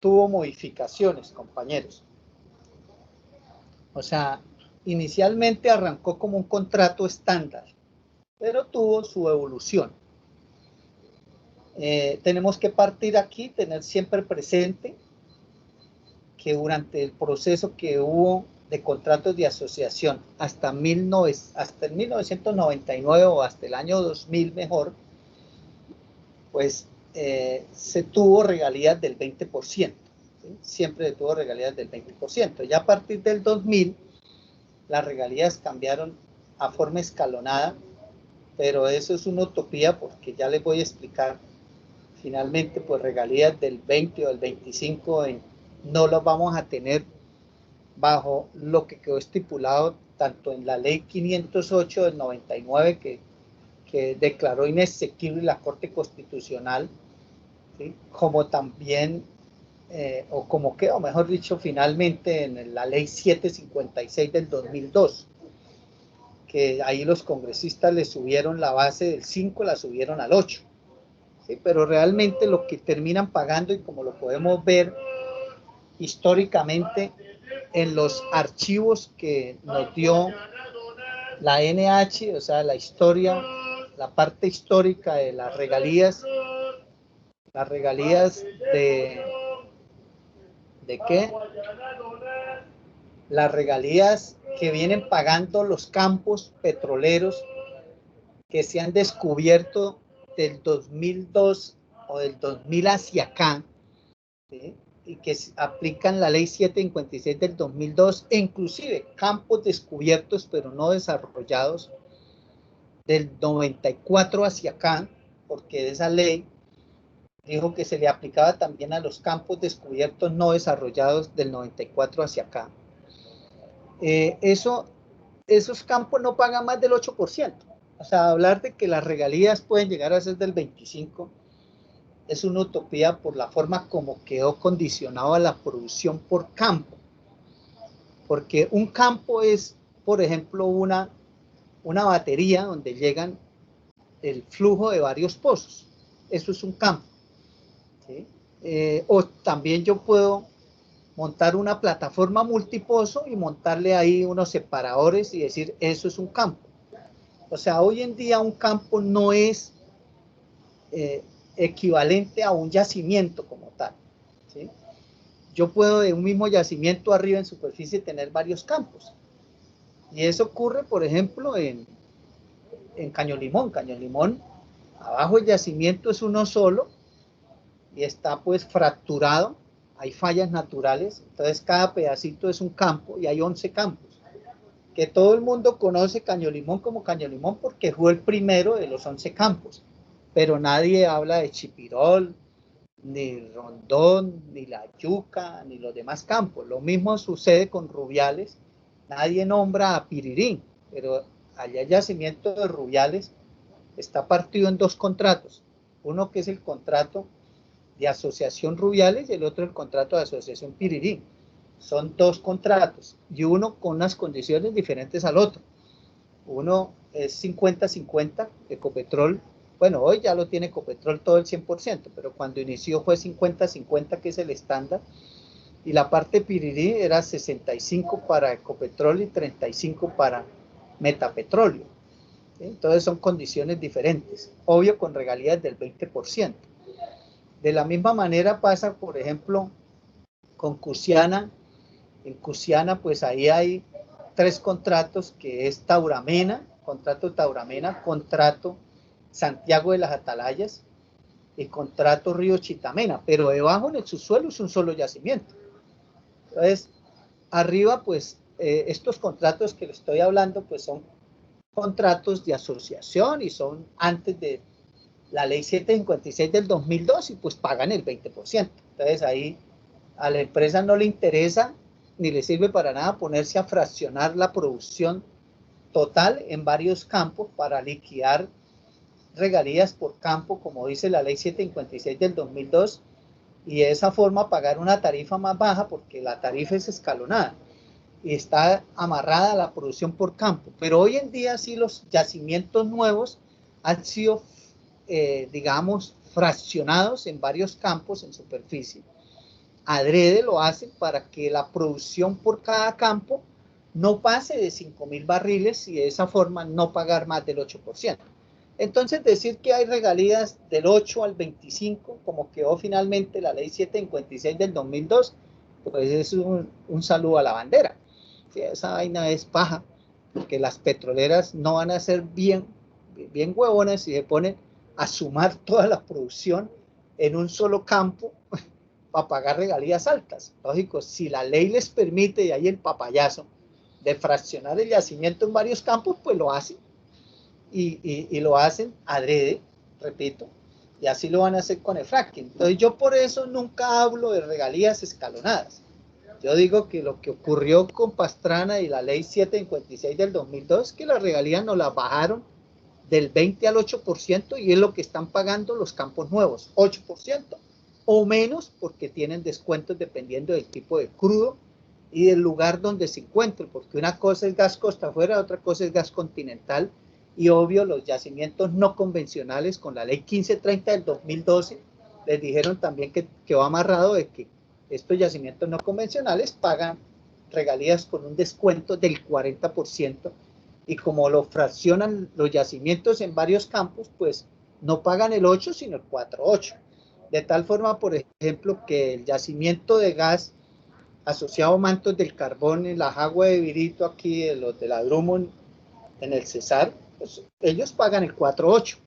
tuvo modificaciones, compañeros. O sea, inicialmente arrancó como un contrato estándar, pero tuvo su evolución. Tenemos que partir aquí, tener siempre presente que durante el proceso que hubo de contratos de asociación hasta el 1999 o hasta el año 2000 mejor, pues se tuvo regalías del 20%, ¿sí? Siempre se tuvo regalías del 20%. Ya a partir del 2000, las regalías cambiaron a forma escalonada, pero eso es una utopía porque ya les voy a explicar. Finalmente, pues regalías del 20 o del 25 no las vamos a tener bajo lo que quedó estipulado tanto en la ley 508 del 99 que declaró inexequible la Corte Constitucional, ¿sí? Como también, o como quedó, mejor dicho, finalmente en la ley 756 del 2002, que ahí los congresistas le subieron la base del 5, la subieron al 8. ¿Sí? Pero realmente lo que terminan pagando, y como lo podemos ver históricamente en los archivos que nos dio la NH, o sea, la historia, la parte histórica de las regalías ¿de qué? Las regalías que vienen pagando los campos petroleros que se han descubierto del 2002 o del 2000 hacia acá, ¿sí? Y que aplican la ley 756 del 2002, e inclusive campos descubiertos pero no desarrollados del 94 hacia acá, porque esa ley dijo que se le aplicaba también a los campos descubiertos no desarrollados del 94 hacia acá. Esos campos no pagan más del 8%. O sea, hablar de que las regalías pueden llegar a ser del 25% es una utopía por la forma como quedó condicionado a la producción por campo. Porque un campo es, por ejemplo, una batería donde llegan el flujo de varios pozos. Eso es un campo. ¿Sí? O también yo puedo montar una plataforma multipozo y montarle ahí unos separadores y decir, eso es un campo. O sea, hoy en día un campo no es equivalente a un yacimiento como tal, ¿sí? Yo puedo de un mismo yacimiento arriba en superficie tener varios campos. Y eso ocurre, por ejemplo, en Caño Limón. Caño Limón, abajo el yacimiento es uno solo y está pues fracturado, hay fallas naturales, entonces cada pedacito es un campo y hay 11 campos. Que todo el mundo conoce Caño Limón como Caño Limón porque fue el primero de los 11 campos, pero nadie habla de Chipirol, ni Rondón, ni La Yuca, ni los demás campos. Lo mismo sucede con Rubiales, nadie nombra a Pirirín, pero allá el yacimiento de Rubiales está partido en dos contratos, uno que es el contrato de Asociación Rubiales y el otro el contrato de Asociación Pirirín. Son dos contratos y uno con unas condiciones diferentes al otro. Uno es 50-50, Ecopetrol, bueno, hoy ya lo tiene Ecopetrol todo el 100%, pero cuando inició fue 50-50, que es el estándar, y la parte Pirirí era 65 para Ecopetrol y 35 para Metapetróleo. Entonces son condiciones diferentes, obvio con regalías del 20%. De la misma manera pasa, por ejemplo, con Cusiana. En Cusiana, pues ahí hay tres contratos, que es Tauramena, contrato Tauramena, contrato Santiago de las Atalayas y contrato Río Chitamena, pero debajo en el subsuelo es un solo yacimiento. Entonces, arriba, pues, estos contratos que le estoy hablando, pues son contratos de asociación y son antes de la ley 756 del 2002 y pues pagan el 20%. Entonces ahí a la empresa no le interesa ni le sirve para nada ponerse a fraccionar la producción total en varios campos para liquidar regalías por campo, como dice la ley 756 del 2002, y de esa forma pagar una tarifa más baja porque la tarifa es escalonada y está amarrada a la producción por campo. Pero hoy en día sí los yacimientos nuevos han sido, digamos, fraccionados en varios campos en superficie. Adrede lo hacen para que la producción por cada campo no pase de 5.000 barriles y de esa forma no pagar más del 8%. Entonces decir que hay regalías del 8 al 25, como quedó finalmente la ley 756 del 2002, pues es un saludo a la bandera. Sí, esa vaina es paja, porque las petroleras no van a ser bien huevonas si se ponen a sumar toda la producción en un solo campo para pagar regalías altas. Lógico, si la ley les permite, y ahí el papayazo, de fraccionar el yacimiento en varios campos, pues lo hacen. Y lo hacen adrede, repito, y así lo van a hacer con el fracking. Entonces yo por eso nunca hablo de regalías escalonadas. Yo digo que lo que ocurrió con Pastrana y la ley 756 del 2002 es que las regalías nos las bajaron del 20 al 8% y es lo que están pagando los campos nuevos, 8% o menos, porque tienen descuentos dependiendo del tipo de crudo y del lugar donde se encuentre, porque una cosa es gas costa afuera, otra cosa es gas continental, y obvio los yacimientos no convencionales con la ley 1530 del 2012 les dijeron también que va amarrado de que estos yacimientos no convencionales pagan regalías con un descuento del 40%, y como lo fraccionan los yacimientos en varios campos, pues no pagan el 8 sino el 4.8. De tal forma, por ejemplo, que el yacimiento de gas asociado a Mantos del Carbón en la Jagua de Virito, aquí de los de la Drummond en el Cesar, pues ellos pagan el 4.8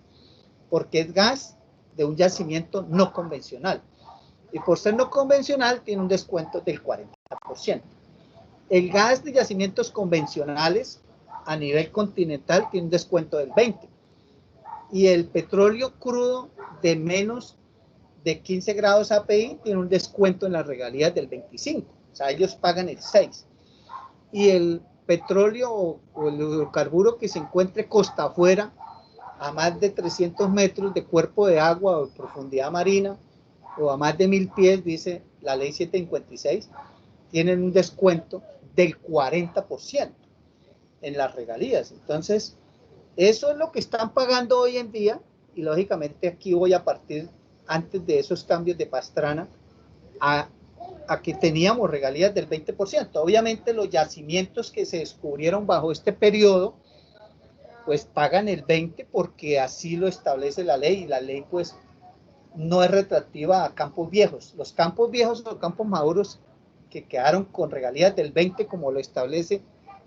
porque es gas de un yacimiento no convencional, y por ser no convencional tiene un descuento del 40%. El gas de yacimientos convencionales a nivel continental tiene un descuento del 20%, y el petróleo crudo de menos de 15 grados API tiene un descuento en las regalías del 25%, o sea, ellos pagan el 6%. Y el petróleo o el hidrocarburo que se encuentre costa afuera, a más de 300 metros de cuerpo de agua o de profundidad marina, o a más de 1000 pies, dice la ley 756, tienen un descuento del 40% en las regalías. Entonces, eso es lo que están pagando hoy en día, y lógicamente aquí voy a partir, antes de esos cambios de Pastrana, a que teníamos regalías del 20%. Obviamente los yacimientos que se descubrieron bajo este periodo, pues pagan el 20% porque así lo establece la ley, y la ley pues no es retroactiva a campos viejos. Los campos viejos o campos maduros que quedaron con regalías del 20%, como lo establece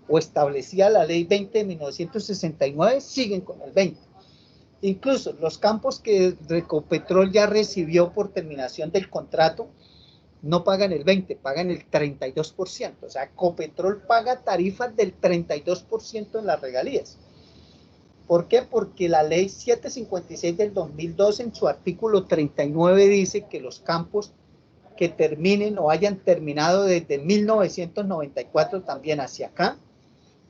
o establecía la ley 20 de 1969, siguen con el 20%. Incluso los campos que Ecopetrol ya recibió por terminación del contrato no pagan el 20%, pagan el 32%. O sea, Ecopetrol paga tarifas del 32% en las regalías. ¿Por qué? Porque la ley 756 del 2012 en su artículo 39 dice que los campos que terminen o hayan terminado desde 1994 también hacia acá,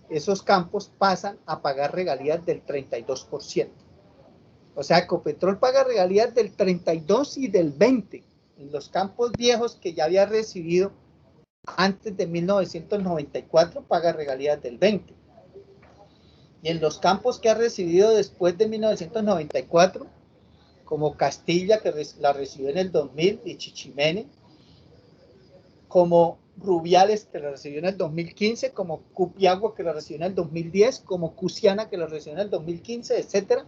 esos campos pasan a pagar regalías del 32%. O sea, Ecopetrol paga regalías del 32% y del 20% en los campos viejos que ya había recibido antes de 1994, paga regalías del 20%. Y en los campos que ha recibido después de 1994, como Castilla, que la recibió en el 2000, y Chichimene, como Rubiales, que la recibió en el 2015, como Cupiagua, que la recibió en el 2010, como Cusiana, que la recibió en el 2015, etcétera.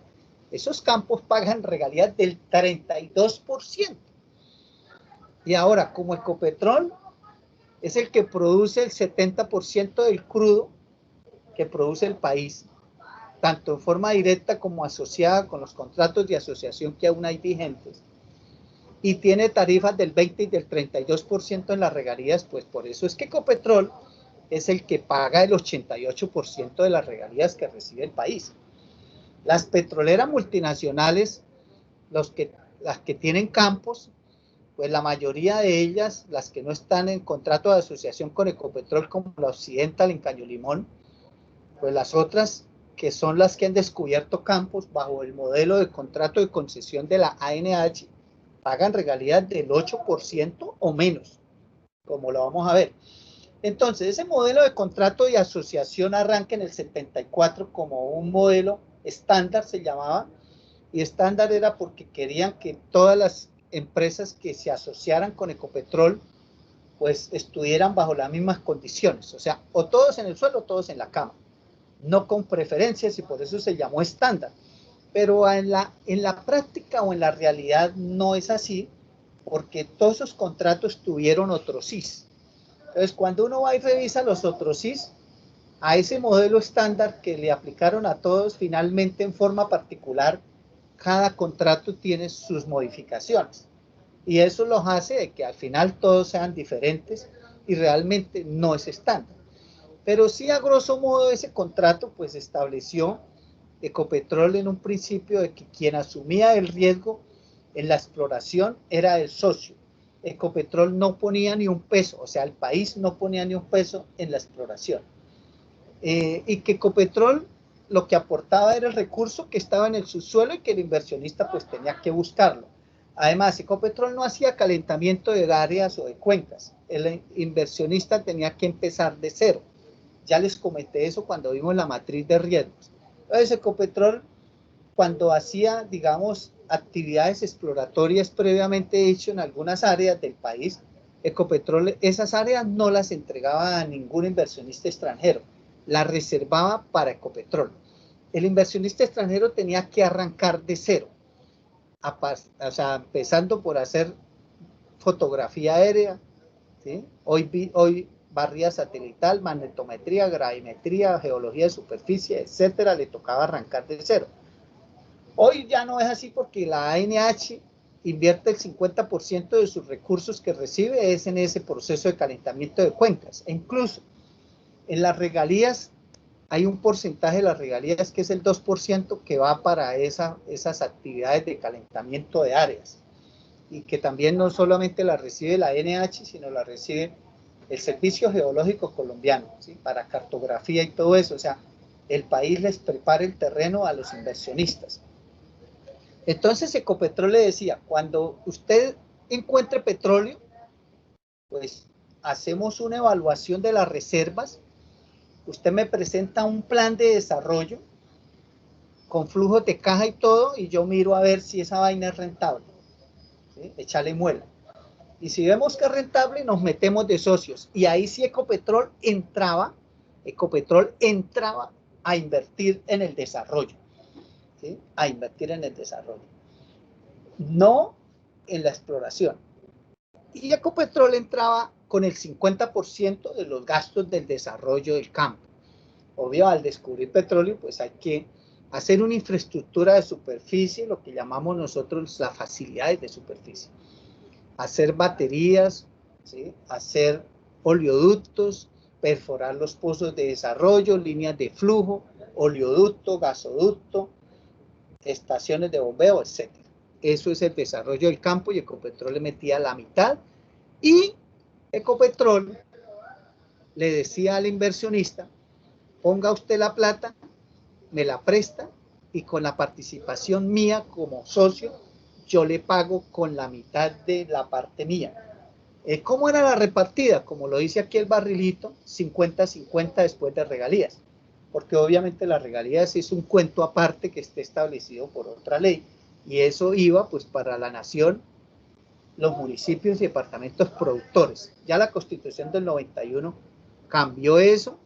Esos campos pagan regalías del 32%. Y ahora, como Ecopetrol es el que produce el 70% del crudo que produce el país, tanto en forma directa como asociada con los contratos de asociación que aún hay vigentes, y tiene tarifas del 20 y del 32% en las regalías, pues por eso es que Ecopetrol es el que paga el 88% de las regalías que recibe el país. Las petroleras multinacionales, las que tienen campos, pues la mayoría de ellas, las que no están en contrato de asociación con Ecopetrol, como la Occidental en Caño Limón, pues las otras, que son las que han descubierto campos bajo el modelo de contrato de concesión de la ANH, pagan regalías del 8% o menos, como lo vamos a ver. Entonces, ese modelo de contrato de asociación arranca en el 74 como un modelo estándar, se llamaba, y estándar era porque querían que todas las empresas que se asociaran con Ecopetrol pues estuvieran bajo las mismas condiciones, o sea, o todos en el suelo o todos en la cama, no con preferencias, y por eso se llamó estándar. Pero en la práctica o en la realidad no es así, porque todos esos contratos tuvieron otros CIS. Entonces, cuando uno va y revisa los otros CIS, a ese modelo estándar que le aplicaron a todos, finalmente en forma particular, cada contrato tiene sus modificaciones. Y eso los hace de que al final todos sean diferentes y realmente no es estándar. Pero sí, a grosso modo, ese contrato pues estableció Ecopetrol en un principio de que quien asumía el riesgo en la exploración era el socio. Ecopetrol no ponía ni un peso, o sea, el país no ponía ni un peso en la exploración. Y que Ecopetrol lo que aportaba era el recurso que estaba en el subsuelo y que el inversionista pues tenía que buscarlo. Además, Ecopetrol no hacía calentamiento de áreas o de cuencas. El inversionista tenía que empezar de cero. Ya les comenté eso cuando vimos la matriz de riesgos. Entonces, Ecopetrol, cuando hacía, digamos, actividades exploratorias previamente hechas en algunas áreas del país, Ecopetrol esas áreas no las entregaba a ningún inversionista extranjero, las reservaba para Ecopetrol. El inversionista extranjero tenía que arrancar de cero, o sea, empezando por hacer fotografía aérea, ¿sí? Hoy barría satelital, magnetometría, gravimetría, geología de superficie, etcétera, le tocaba arrancar de cero. Hoy ya no es así porque la ANH invierte el 50% de sus recursos que recibe es en ese proceso de calentamiento de cuencas. E incluso en las regalías hay un porcentaje de las regalías que es el 2% que va para esas actividades de calentamiento de áreas y que también no solamente la recibe la ANH, sino la recibe el Servicio Geológico Colombiano, ¿sí? Para cartografía y todo eso. O sea, el país les prepara el terreno a los inversionistas. Entonces Ecopetrol le decía, cuando usted encuentre petróleo, pues hacemos una evaluación de las reservas, usted me presenta un plan de desarrollo con flujos de caja y todo, y yo miro a ver si esa vaina es rentable, ¿sí? Échale muela. Y si vemos que es rentable, nos metemos de socios. Y ahí sí Ecopetrol entraba a invertir en el desarrollo, ¿sí? A invertir en el desarrollo. No en la exploración. Y Ecopetrol entraba con el 50% de los gastos del desarrollo del campo. Obvio, al descubrir petróleo, pues hay que hacer una infraestructura de superficie, lo que llamamos nosotros las facilidades de superficie. Hacer baterías, ¿sí? Hacer oleoductos, perforar los pozos de desarrollo, líneas de flujo, oleoducto, gasoducto, estaciones de bombeo, etc. Eso es el desarrollo del campo y Ecopetrol le metía la mitad y Ecopetrol le decía al inversionista, ponga usted la plata, me la presta y con la participación mía como socio, yo le pago con la mitad de la parte mía. ¿Cómo era la repartida? Como lo dice aquí el barrilito, 50-50 después de regalías, porque obviamente las regalías es un cuento aparte que esté establecido por otra ley, y eso iba pues para la nación, los municipios y departamentos productores. Ya la Constitución del 91 cambió eso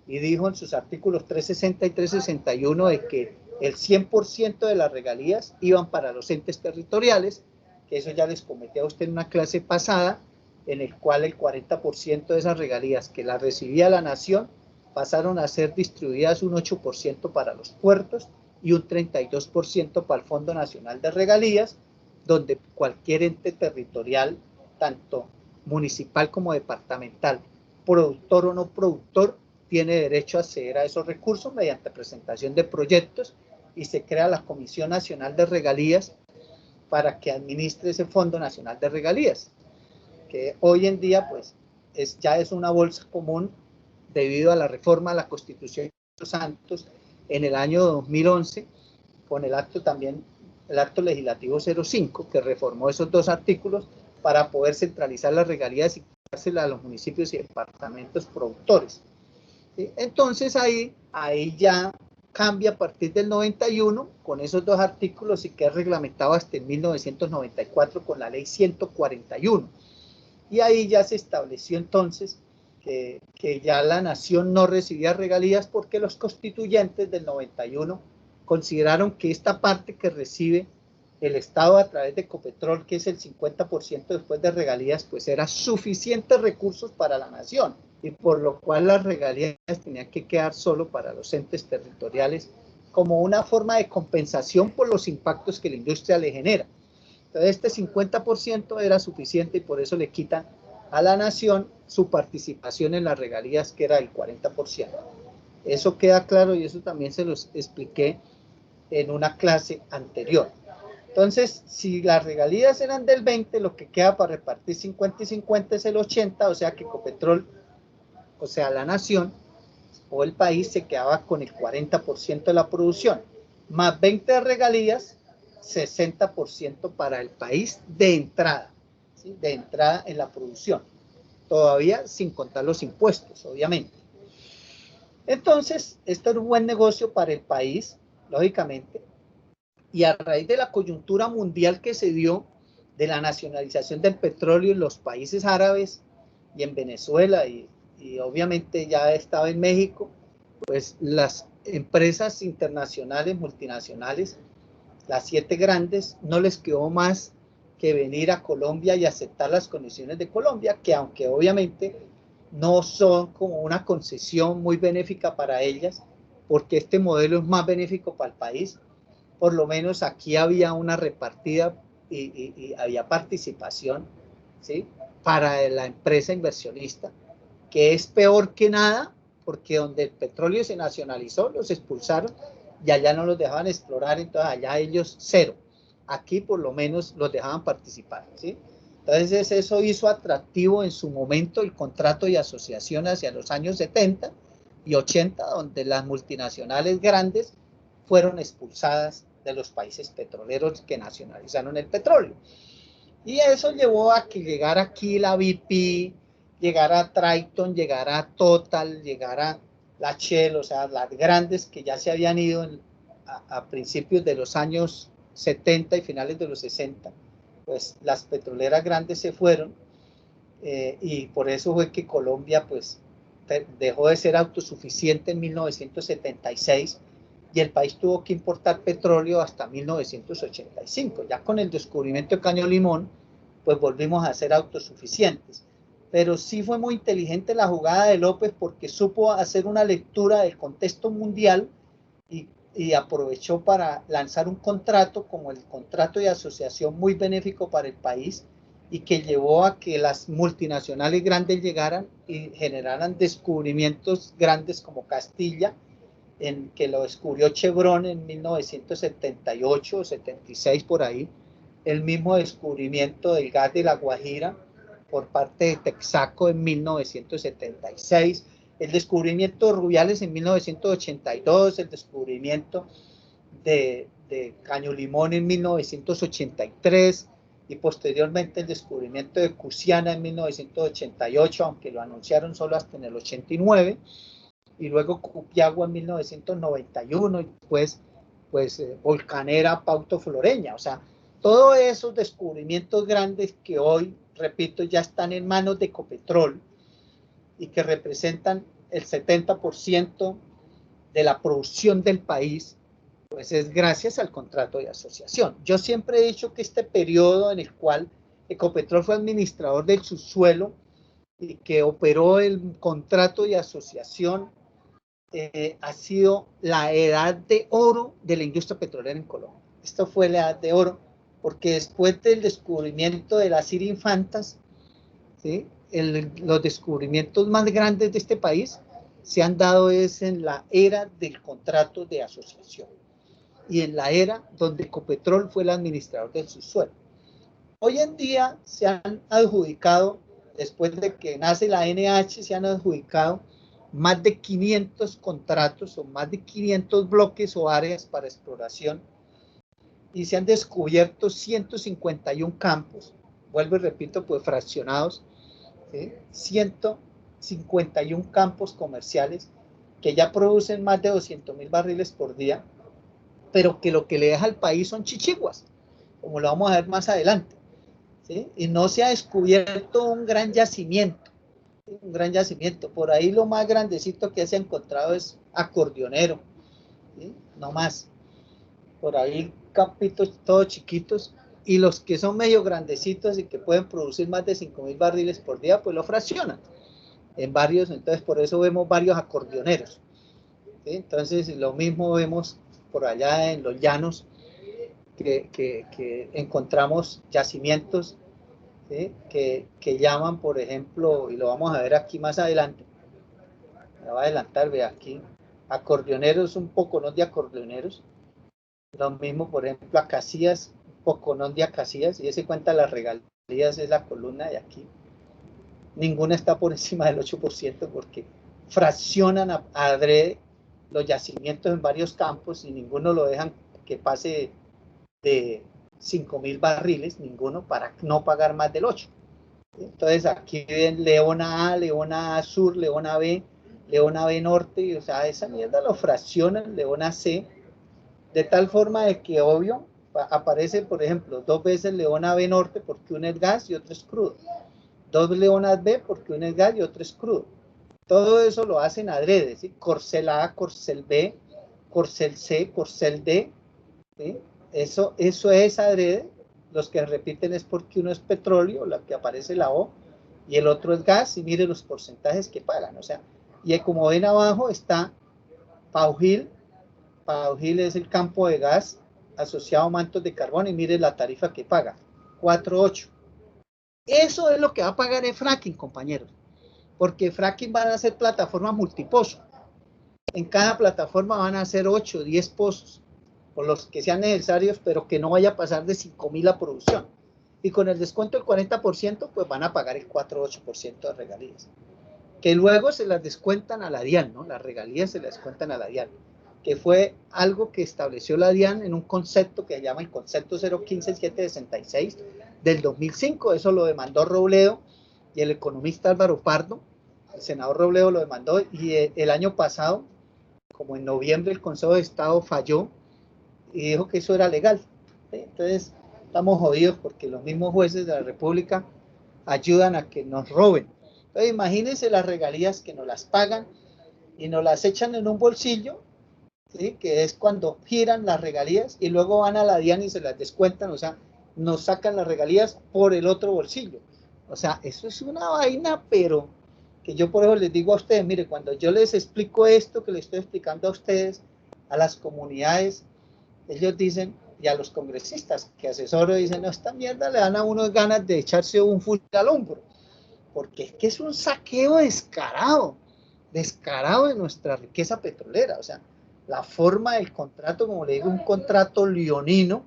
y dijo en sus artículos 360 y 361 de que el 100% de las regalías iban para los entes territoriales, que eso ya les comenté a usted en una clase pasada, en el cual el 40% de esas regalías que las recibía la nación pasaron a ser distribuidas un 8% para los puertos y un 32% para el Fondo Nacional de Regalías, donde cualquier ente territorial, tanto municipal como departamental, productor o no productor, tiene derecho a acceder a esos recursos mediante presentación de proyectos y se crea la Comisión Nacional de Regalías para que administre ese Fondo Nacional de Regalías, que hoy en día pues ya es una bolsa común debido a la reforma a la Constitución de los Santos en el año 2011, con el acto también, el acto legislativo 05, que reformó esos dos artículos para poder centralizar las regalías y dárselas a los municipios y departamentos productores. ¿Sí? Entonces ahí ya cambia a partir del 91 con esos dos artículos y queda reglamentado hasta el 1994 con la ley 141. Y ahí ya se estableció entonces que ya la nación no recibía regalías porque los constituyentes del 91 consideraron que esta parte que recibe el Estado a través de Ecopetrol, que es el 50% después de regalías, pues era suficientes recursos para la nación, y por lo cual las regalías tenían que quedar solo para los entes territoriales como una forma de compensación por los impactos que la industria le genera. Entonces este 50% era suficiente y por eso le quitan a la nación su participación en las regalías, que era el 40%. Eso queda claro y eso también se los expliqué en una clase anterior. Entonces, si las regalías eran del 20, lo que queda para repartir 50 y 50 es el 80, o sea que Ecopetrol, o sea, la nación o el país se quedaba con el 40% de la producción, más 20 de regalías, 60% para el país de entrada, ¿sí? De entrada en la producción, todavía sin contar los impuestos, obviamente. Entonces, esto era un buen negocio para el país, lógicamente, y a raíz de la coyuntura mundial que se dio de la nacionalización del petróleo en los países árabes y en Venezuela y obviamente ya estaba en México, pues las empresas internacionales, multinacionales, las 7 grandes, no les quedó más que venir a Colombia y aceptar las condiciones de Colombia, que aunque obviamente no son como una concesión muy benéfica para ellas, porque este modelo es más benéfico para el país, por lo menos aquí había una repartida y había participación, ¿sí? Para la empresa inversionista, que es peor que nada, porque donde el petróleo se nacionalizó, los expulsaron y allá no los dejaban explorar, entonces allá ellos cero. Aquí por lo menos los dejaban participar, ¿sí? Entonces eso hizo atractivo en su momento el contrato de asociación hacia los años 70 y 80, donde las multinacionales grandes fueron expulsadas de los países petroleros que nacionalizaron el petróleo. Y eso llevó a que llegara aquí la BP, llegara Triton, llegara Total, llegara la Shell, o sea, las grandes que ya se habían ido a principios de los años 70 y finales de los 60, pues las petroleras grandes se fueron y por eso fue que Colombia pues dejó de ser autosuficiente en 1976 y el país tuvo que importar petróleo hasta 1985. Ya con el descubrimiento de Caño Limón, pues volvimos a ser autosuficientes. Pero sí fue muy inteligente la jugada de López porque supo hacer una lectura del contexto mundial y aprovechó para lanzar un contrato como el contrato de asociación muy benéfico para el país y que llevó a que las multinacionales grandes llegaran y generaran descubrimientos grandes como Castilla, en que lo descubrió Chevron en 1978 o 76 por ahí, el mismo descubrimiento del gas de la Guajira por parte de Texaco en 1976, el descubrimiento de Rubiales en 1982, el descubrimiento de Caño Limón en 1983 y posteriormente el descubrimiento de Cusiana en 1988, aunque lo anunciaron solo hasta en el 89, y luego Cupiagua en 1991 y después pues Volcanera, Pauto Floreña, o sea, todos esos descubrimientos grandes que hoy, repito, ya están en manos de Ecopetrol y que representan el 70% de la producción del país, pues es gracias al contrato de asociación. Yo siempre he dicho que este periodo en el cual Ecopetrol fue administrador del subsuelo y que operó el contrato de asociación ha sido la edad de oro de la industria petrolera en Colombia. Esto fue la edad de oro, porque después del descubrimiento de las Infantas, ¿sí? Los descubrimientos más grandes de este país se han dado es en la era del contrato de asociación y en la era donde Ecopetrol fue el administrador del subsuelo. Hoy en día se han adjudicado, después de que nace la NH, se han adjudicado más de 500 contratos o más de 500 bloques o áreas para exploración y se han descubierto 151 campos, vuelvo y repito, pues fraccionados, ¿sí? 151 campos comerciales que ya producen más de 200.000 barriles por día, pero que lo que le deja al país son chichiguas, como lo vamos a ver más adelante, ¿sí? Y no se ha descubierto un gran yacimiento. Por ahí lo más grandecito que se ha encontrado es Acordeonero, ¿sí? No más. Por ahí campitos todos chiquitos y los que son medio grandecitos y que pueden producir más de 5.000 barriles por día, pues lo fraccionan en varios, entonces por eso vemos varios acordeoneros, ¿sí? Entonces lo mismo vemos por allá en los llanos, que encontramos yacimientos, ¿sí? que llaman, por ejemplo, y lo vamos a ver aquí más adelante, me voy a adelantar, ve aquí, acordeoneros, un poconón de acordeoneros, lo mismo, por ejemplo, acacias, un poconón de acacias, y ese cuenta las regalías es la columna de aquí, ninguna está por encima del 8% porque fraccionan a adrede los yacimientos en varios campos y ninguno lo dejan que pase de 5.000 barriles, ninguno, para no pagar más del 8. Entonces aquí ven Leona A, Leona A Sur, Leona B, Leona B Norte, y, o sea, esa mierda lo fraccionan, Leona C, de tal forma de que, obvio, aparece, por ejemplo, 2 veces Leona B Norte porque uno es gas y otro es crudo. 2 Leonas B porque uno es gas y otro es crudo. Todo eso lo hacen adrede, ¿sí? Corcel A, Corcel B, Corcel C, Corcel D, ¿sí? Eso es adrede. Los que repiten es porque uno es petróleo, la que aparece la O, y el otro es gas, y mire los porcentajes que pagan. O sea, y como ven abajo está Paujil. Paujil es el campo de gas asociado a mantos de carbón, y mire la tarifa que paga, 4.8. Eso es lo que va a pagar el fracking, compañeros, porque fracking van a ser plataformas multipozo. En cada plataforma van a ser 8 o 10 pozos, por los que sean necesarios, pero que no vaya a pasar de 5.000 a producción. Y con el descuento del 40%, pues van a pagar el 4 o 8% de regalías. Que luego se las descuentan a la DIAN, ¿no? Las regalías se las descuentan a la DIAN, que fue algo que estableció la DIAN en un concepto que se llama el concepto 015766 del 2005. Eso lo demandó Robledo y el economista Álvaro Pardo. El senador Robledo lo demandó, y el año pasado, como en noviembre, el Consejo de Estado falló y dijo que eso era legal. ¿Sí? Entonces estamos jodidos porque los mismos jueces de la República ayudan a que nos roben. Entonces imagínense las regalías que nos las pagan y nos las echan en un bolsillo, ¿sí? Que es cuando giran las regalías, y luego van a la DIAN y se las descuentan, o sea, nos sacan las regalías por el otro bolsillo. O sea, eso es una vaina, pero que yo por eso les digo a ustedes, mire, cuando yo les explico esto que les estoy explicando a ustedes, a las comunidades, ellos dicen, y a los congresistas que asesoro, dicen, no, esta mierda le dan a uno ganas de echarse un fusil al hombro, porque es que es un saqueo descarado de nuestra riqueza petrolera. O sea, la forma del contrato, como le digo, un contrato leonino,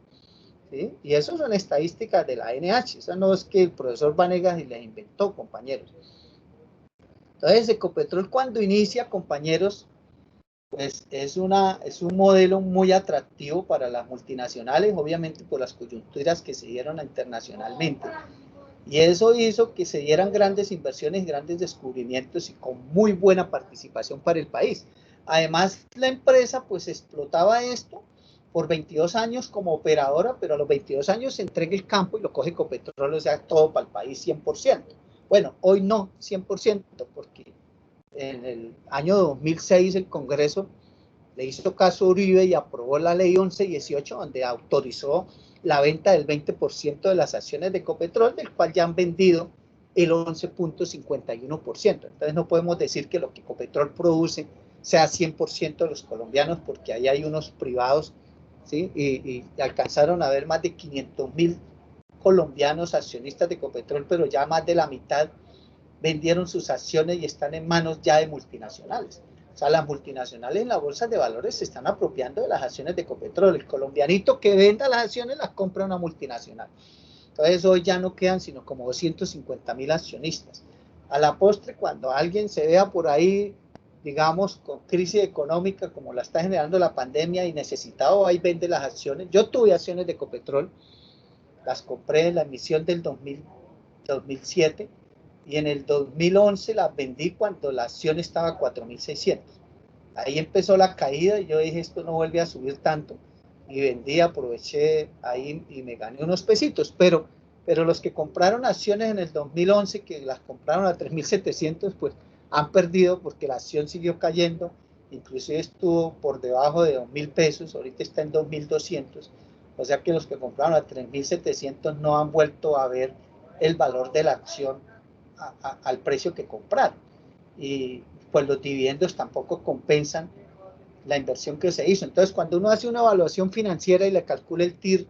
¿sí? Y eso son estadísticas de la NH, eso no es que el profesor Vanegas y les inventó, compañeros. Entonces, Ecopetrol, cuando inicia, compañeros, pues es un modelo muy atractivo para las multinacionales, obviamente por las coyunturas que se dieron internacionalmente. Y eso hizo que se dieran grandes inversiones, grandes descubrimientos, y con muy buena participación para el país. Además, la empresa pues explotaba esto por 22 años como operadora, pero a los 22 años se entrega el campo y lo coge Ecopetrol, o sea, todo para el país 100%. Bueno, hoy no 100%, porque en el año 2006 el Congreso le hizo caso a Uribe y aprobó la ley 1118, donde autorizó la venta del 20% de las acciones de Ecopetrol, del cual ya han vendido el 11.51%. Entonces no podemos decir que lo que Ecopetrol produce sea 100% de los colombianos, porque ahí hay unos privados, ¿sí? Y alcanzaron a ver más de 500.000 colombianos accionistas de Ecopetrol, pero ya más de la mitad vendieron sus acciones y están en manos ya de multinacionales. O sea, las multinacionales en las bolsas de valores se están apropiando de las acciones de Ecopetrol. El colombianito que venda las acciones las compra una multinacional. Entonces hoy ya no quedan sino como 250.000 accionistas. A la postre, cuando alguien se vea por ahí, digamos, con crisis económica como la está generando la pandemia y necesitado, ahí vende las acciones. Yo tuve acciones de Ecopetrol, las compré en la emisión del 2007, y en el 2011 las vendí cuando la acción estaba a 4.600. Ahí empezó la caída y yo dije, esto no vuelve a subir tanto, y vendí, aproveché ahí y me gané unos pesitos, pero los que compraron acciones en el 2011, que las compraron a 3.700, pues han perdido, porque la acción siguió cayendo, inclusive estuvo por debajo de 2.000 pesos, ahorita está en 2.200, o sea que los que compraron a 3.700 no han vuelto a ver el valor de la acción al precio que compraron, y pues los dividendos tampoco compensan la inversión que se hizo. Entonces, cuando uno hace una evaluación financiera y le calcula el TIR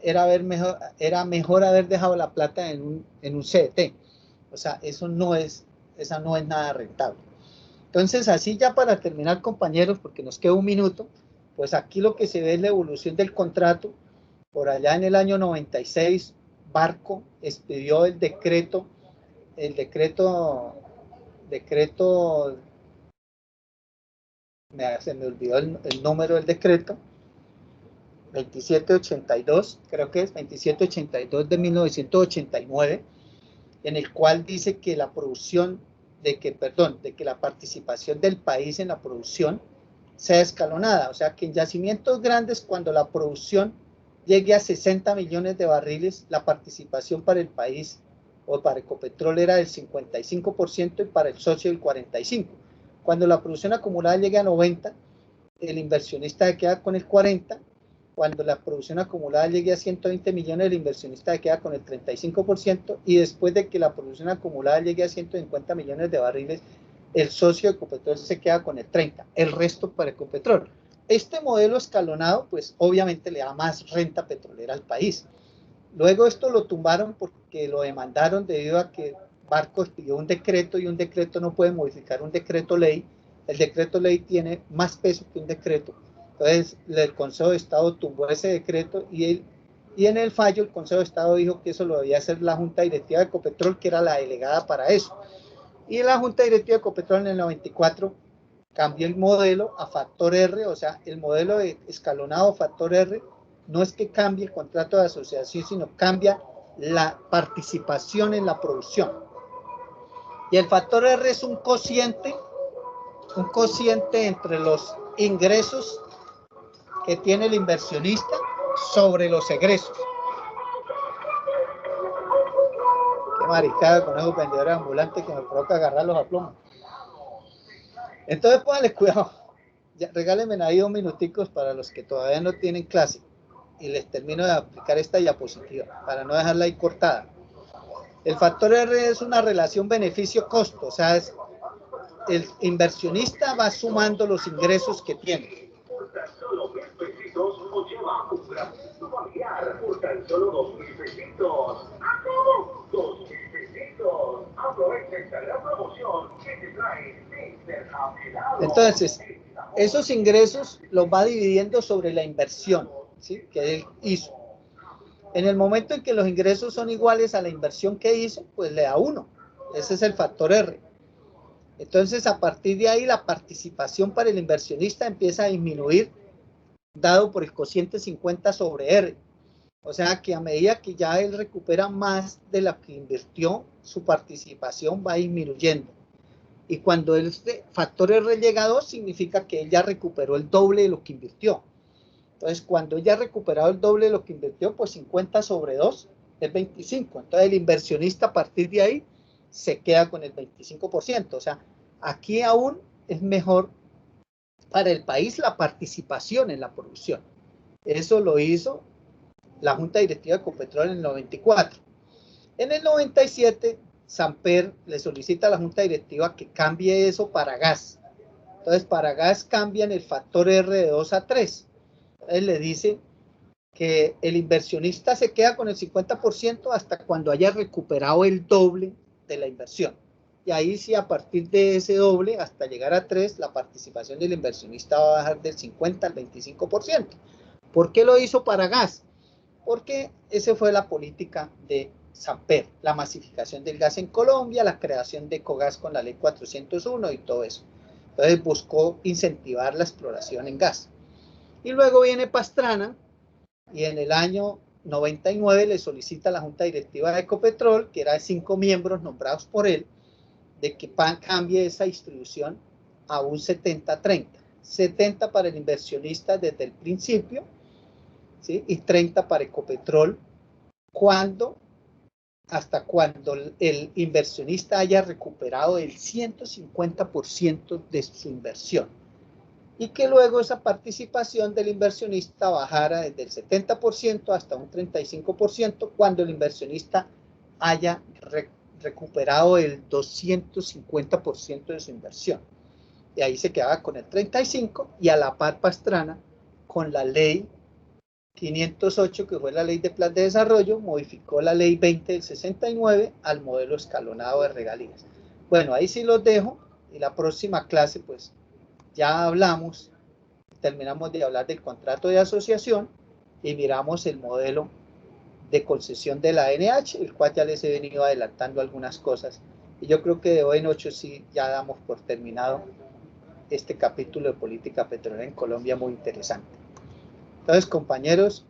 era mejor haber dejado la plata en un CDT. O sea, esa no es nada rentable. Entonces, así ya para terminar, compañeros, porque nos queda un minuto, pues aquí lo que se ve es la evolución del contrato. Por allá en el año 96, Barco expidió el decreto, se me olvidó el número del decreto, 2782, creo que es 2782 de 1989, en el cual dice que la producción, de que la participación del país en la producción sea escalonada, o sea que en yacimientos grandes, cuando la producción llegue a 60 millones de barriles, la participación para el país o para Ecopetrol era del 55% y para el socio del 45%. Cuando la producción acumulada llegue a 90, el inversionista se queda con el 40%. Cuando la producción acumulada llegue a 120 millones, el inversionista se queda con el 35%, y después de que la producción acumulada llegue a 150 millones de barriles, el socio de Ecopetrol se queda con el 30%, el resto para Ecopetrol. Este modelo escalonado, pues obviamente le da más renta petrolera al país. Luego esto lo tumbaron porque lo demandaron debido a que Barcos pidió un decreto, y un decreto no puede modificar un decreto ley. El decreto ley tiene más peso que un decreto. Entonces el Consejo de Estado tumbó ese decreto, y en el fallo el Consejo de Estado dijo que eso lo debía hacer la Junta Directiva de Ecopetrol, que era la delegada para eso. Y la Junta Directiva de Ecopetrol en el 94 cambió el modelo a factor R, o sea, el modelo de escalonado factor R no es que cambie el contrato de asociación, sino cambia la participación en la producción. Y el factor R es un cociente entre los ingresos que tiene el inversionista sobre los egresos. Qué maricada con esos vendedores ambulantes que me provoca agarrarlos a plomo. Entonces, póngale cuidado. Ya, regálenme ahí 2 minuticos para los que todavía no tienen clase, y les termino de aplicar esta diapositiva para no dejarla ahí cortada. El factor R es una relación beneficio-costo, o sea, el inversionista va sumando los ingresos que tiene. Entonces, esos ingresos los va dividiendo sobre la inversión, ¿sí?, que él hizo. En el momento en que los ingresos son iguales a la inversión que hizo, pues le da 1. Ese es el factor R. Entonces, a partir de ahí, la participación para el inversionista empieza a disminuir, dado por el cociente 50 sobre R. O sea que a medida que ya él recupera más de lo que invirtió, su participación va disminuyendo. Y cuando este factor R llega a 2, significa que él ya recuperó el doble de lo que invirtió. Entonces, cuando ya ha recuperado el doble de lo que invirtió, pues 50 sobre 2 es 25. Entonces, el inversionista a partir de ahí se queda con el 25%. O sea, aquí aún es mejor para el país la participación en la producción. Eso lo hizo la Junta Directiva de Ecopetrol en el 94. En el 97, Samper le solicita a la Junta Directiva que cambie eso para gas. Entonces, para gas cambian el factor R de 2 a 3. Entonces, le dice que el inversionista se queda con el 50% hasta cuando haya recuperado el doble de la inversión. Y ahí sí, a partir de ese doble, hasta llegar a 3, la participación del inversionista va a bajar del 50 al 25%. ¿Por qué lo hizo para gas? Porque esa fue la política de Samper, la masificación del gas en Colombia, la creación de Ecogas con la ley 401 y todo eso. Entonces buscó incentivar la exploración en gas. Y luego viene Pastrana, y en el año 99 le solicita a la Junta Directiva de Ecopetrol, que era de 5 miembros nombrados por él, de que cambie esa distribución a un 70-30. 70 para el inversionista desde el principio, ¿sí?, y 30 para Ecopetrol, hasta cuando el inversionista haya recuperado el 150% de su inversión. Y que luego esa participación del inversionista bajara desde el 70% hasta un 35% cuando el inversionista haya recuperado el 250% de su inversión. Y ahí se quedaba con el 35%, y a la par Pastrana con la ley 508, que fue la ley de plan de desarrollo, modificó la ley 20 del 69 al modelo escalonado de regalías. Bueno, ahí sí los dejo, y la próxima clase pues ya hablamos, terminamos de hablar del contrato de asociación y miramos el modelo de concesión de la NH, el cual ya les he venido adelantando algunas cosas. Y yo creo que de hoy en 8 sí ya damos por terminado este capítulo de política petrolera en Colombia, muy interesante. Entonces, compañeros,